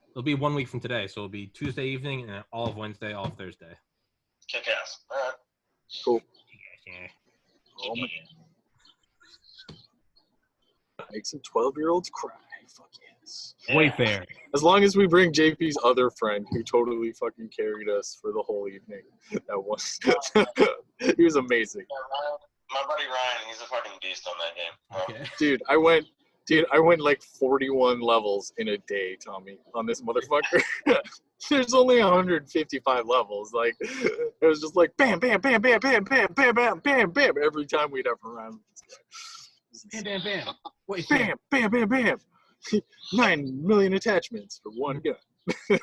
Speaker 1: It'll be 1 week from today, so it'll be Tuesday evening and all of Wednesday, all of Thursday.
Speaker 3: Kick ass. All right.
Speaker 2: Cool.
Speaker 1: Yeah.
Speaker 2: Oh, make some 12-year-olds cry. Fuck yes.
Speaker 1: Wayfair.
Speaker 2: As long as we bring JP's other friend who totally fucking carried us for the whole evening. That was he was amazing.
Speaker 3: My buddy Ryan, he's a fucking beast on that game.
Speaker 1: Okay.
Speaker 2: Dude, I went like 41 levels in a day, Tommy, on this motherfucker. There's only 155 levels. Like, it was just like bam, bam, bam, bam, bam, bam, bam, bam, bam, bam, every time we'd have a round.
Speaker 1: Bam, bam, bam. Wait,
Speaker 2: Bam, bam, bam, bam. 9 million attachments for one gun.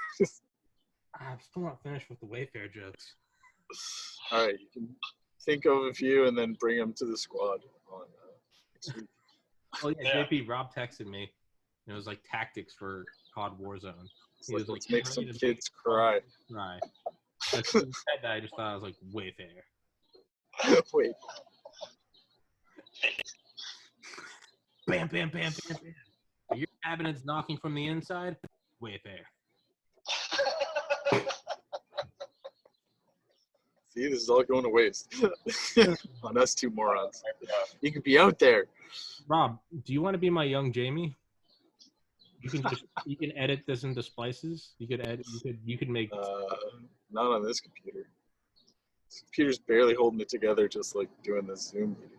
Speaker 1: I'm still not finished with the Wayfair jokes.
Speaker 2: All right, you can think of a few and then bring them to the squad on next week.
Speaker 1: Oh yeah, JP, Rob texted me. It was like tactics for COD Warzone. He was
Speaker 2: Let's make some kids cry.
Speaker 1: Right. As soon as he said that, I just thought I was like, Wayfair.
Speaker 2: Wait.
Speaker 1: Bam, bam, bam, bam, bam. Are your cabinets knocking from the inside? Wayfair.
Speaker 2: See, this is all going to waste on us two morons. You could be out there.
Speaker 1: Rob, do you want to be my young Jamie? You can edit this into splices. You could make.
Speaker 2: Not on this computer. This computer's barely holding it together, just like doing this Zoom meeting.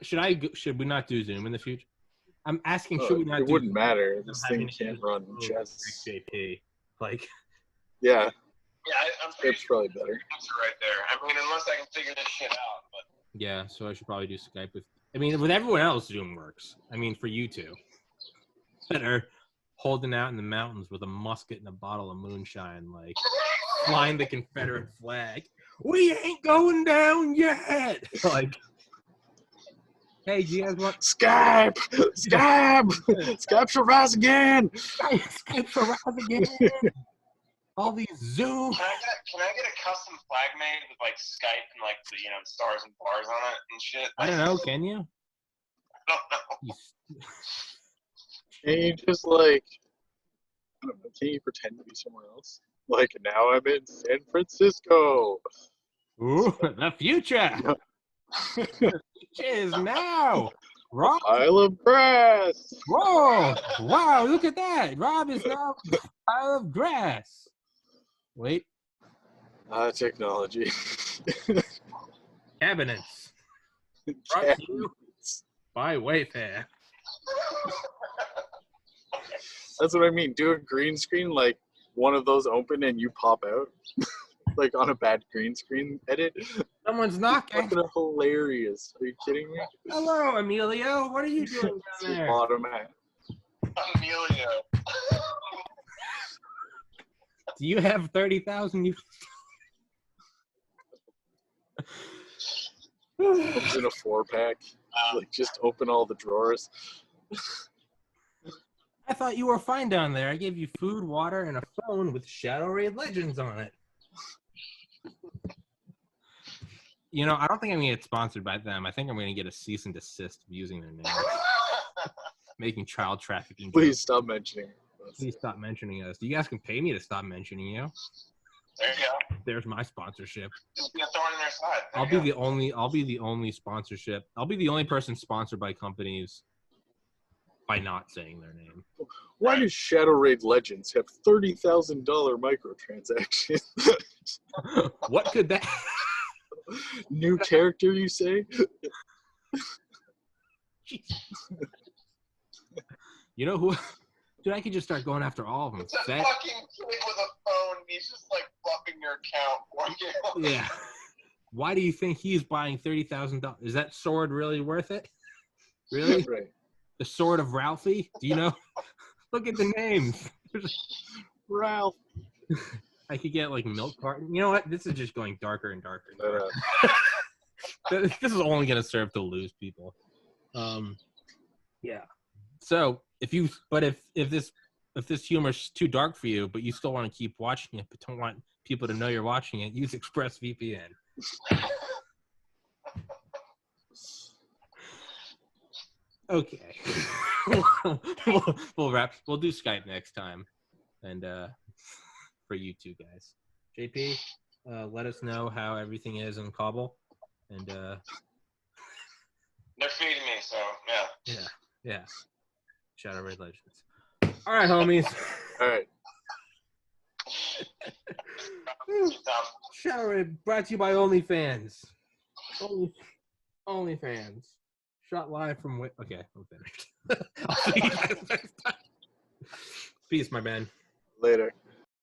Speaker 1: Should we not do Zoom in the future? I'm asking. Should we not?
Speaker 2: It wouldn't matter. This thing can't run chess.
Speaker 1: JP, like.
Speaker 2: Yeah.
Speaker 3: Yeah, I'm pretty
Speaker 2: It's probably better.
Speaker 3: answer right there. I mean, unless I can figure this shit out. But
Speaker 1: Yeah, so I should probably do Skype with. I mean, with everyone else, Zoom works. I mean, for you two that are holding out in the mountains with a musket and a bottle of moonshine, like flying the Confederate flag. We ain't going down yet. Like, hey, do you guys want
Speaker 2: Skype! Skype shall rise again!
Speaker 1: Skype for rise again? All these Zoom.
Speaker 3: can I get a custom flag made with like Skype and like the stars and bars on it and shit?
Speaker 1: I don't know. Can you?
Speaker 3: I don't know.
Speaker 2: Can you just like, I don't know, can you pretend to be somewhere else? Like, now I'm in San Francisco.
Speaker 1: Ooh, the future. The future is now. Rob.
Speaker 2: Pile of grass.
Speaker 1: Whoa! Wow! Look at that. Rob is now a pile of grass. Wait.
Speaker 2: Technology.
Speaker 1: Cabinets. Brought to you by Wayfair.
Speaker 2: That's what I mean. Do a green screen, like one of those open and you pop out. Like on a bad green screen edit.
Speaker 1: Someone's knocking.
Speaker 2: Fucking hilarious. Are you kidding me?
Speaker 1: Hello, Emilio. What are you doing down there?
Speaker 2: Bottom half.
Speaker 3: Emilio.
Speaker 1: Do you have 30,000?
Speaker 2: Comes in a 4-pack. Like, just open all the drawers.
Speaker 1: I thought you were fine down there. I gave you food, water, and a phone with Shadow Raid Legends on it. I don't think I'm going to get sponsored by them. I think I'm going to get a cease and desist of using their name. Making child trafficking.
Speaker 2: Please stop mentioning us.
Speaker 1: Please stop mentioning us. You guys can pay me to stop mentioning you.
Speaker 3: There you go.
Speaker 1: There's my sponsorship.
Speaker 3: Just be a thorn in their side. There
Speaker 1: I'll
Speaker 3: you
Speaker 1: be
Speaker 3: go.
Speaker 1: the only sponsorship. I'll be the only person sponsored by companies by not saying their name.
Speaker 2: Why does Shadow Raid Legends have $30,000 microtransactions?
Speaker 1: What could that?
Speaker 2: New character, you say?
Speaker 1: You know who? Dude, I could just start going after all of them.
Speaker 3: It's a fucking kid with a phone. He's just like buffing your account for you.
Speaker 1: Yeah. Why do you think he's buying $30,000? Is that sword really worth it? Really?
Speaker 2: Right.
Speaker 1: The sword of Ralphie? Do you know? Look at the names.
Speaker 2: Ralph.
Speaker 1: I could get like milk carton. You know what? This is just going darker and darker. And darker. This is only going to serve to lose people. Yeah. So if this humor's too dark for you, but you still want to keep watching it, but don't want people to know you're watching it, use ExpressVPN. Okay. We'll wrap. We'll do Skype next time, and for you two guys, JP, let us know how everything is in Kabul, and
Speaker 3: They're feeding me, so yeah.
Speaker 1: Yeah. Shadow Raid Legends. All right, homies.
Speaker 2: All right.
Speaker 1: Shower brought to you by OnlyFans. OnlyFans. Shot live from. Okay, I'm finished. I'll see you guys next time. Peace, my man.
Speaker 2: Later.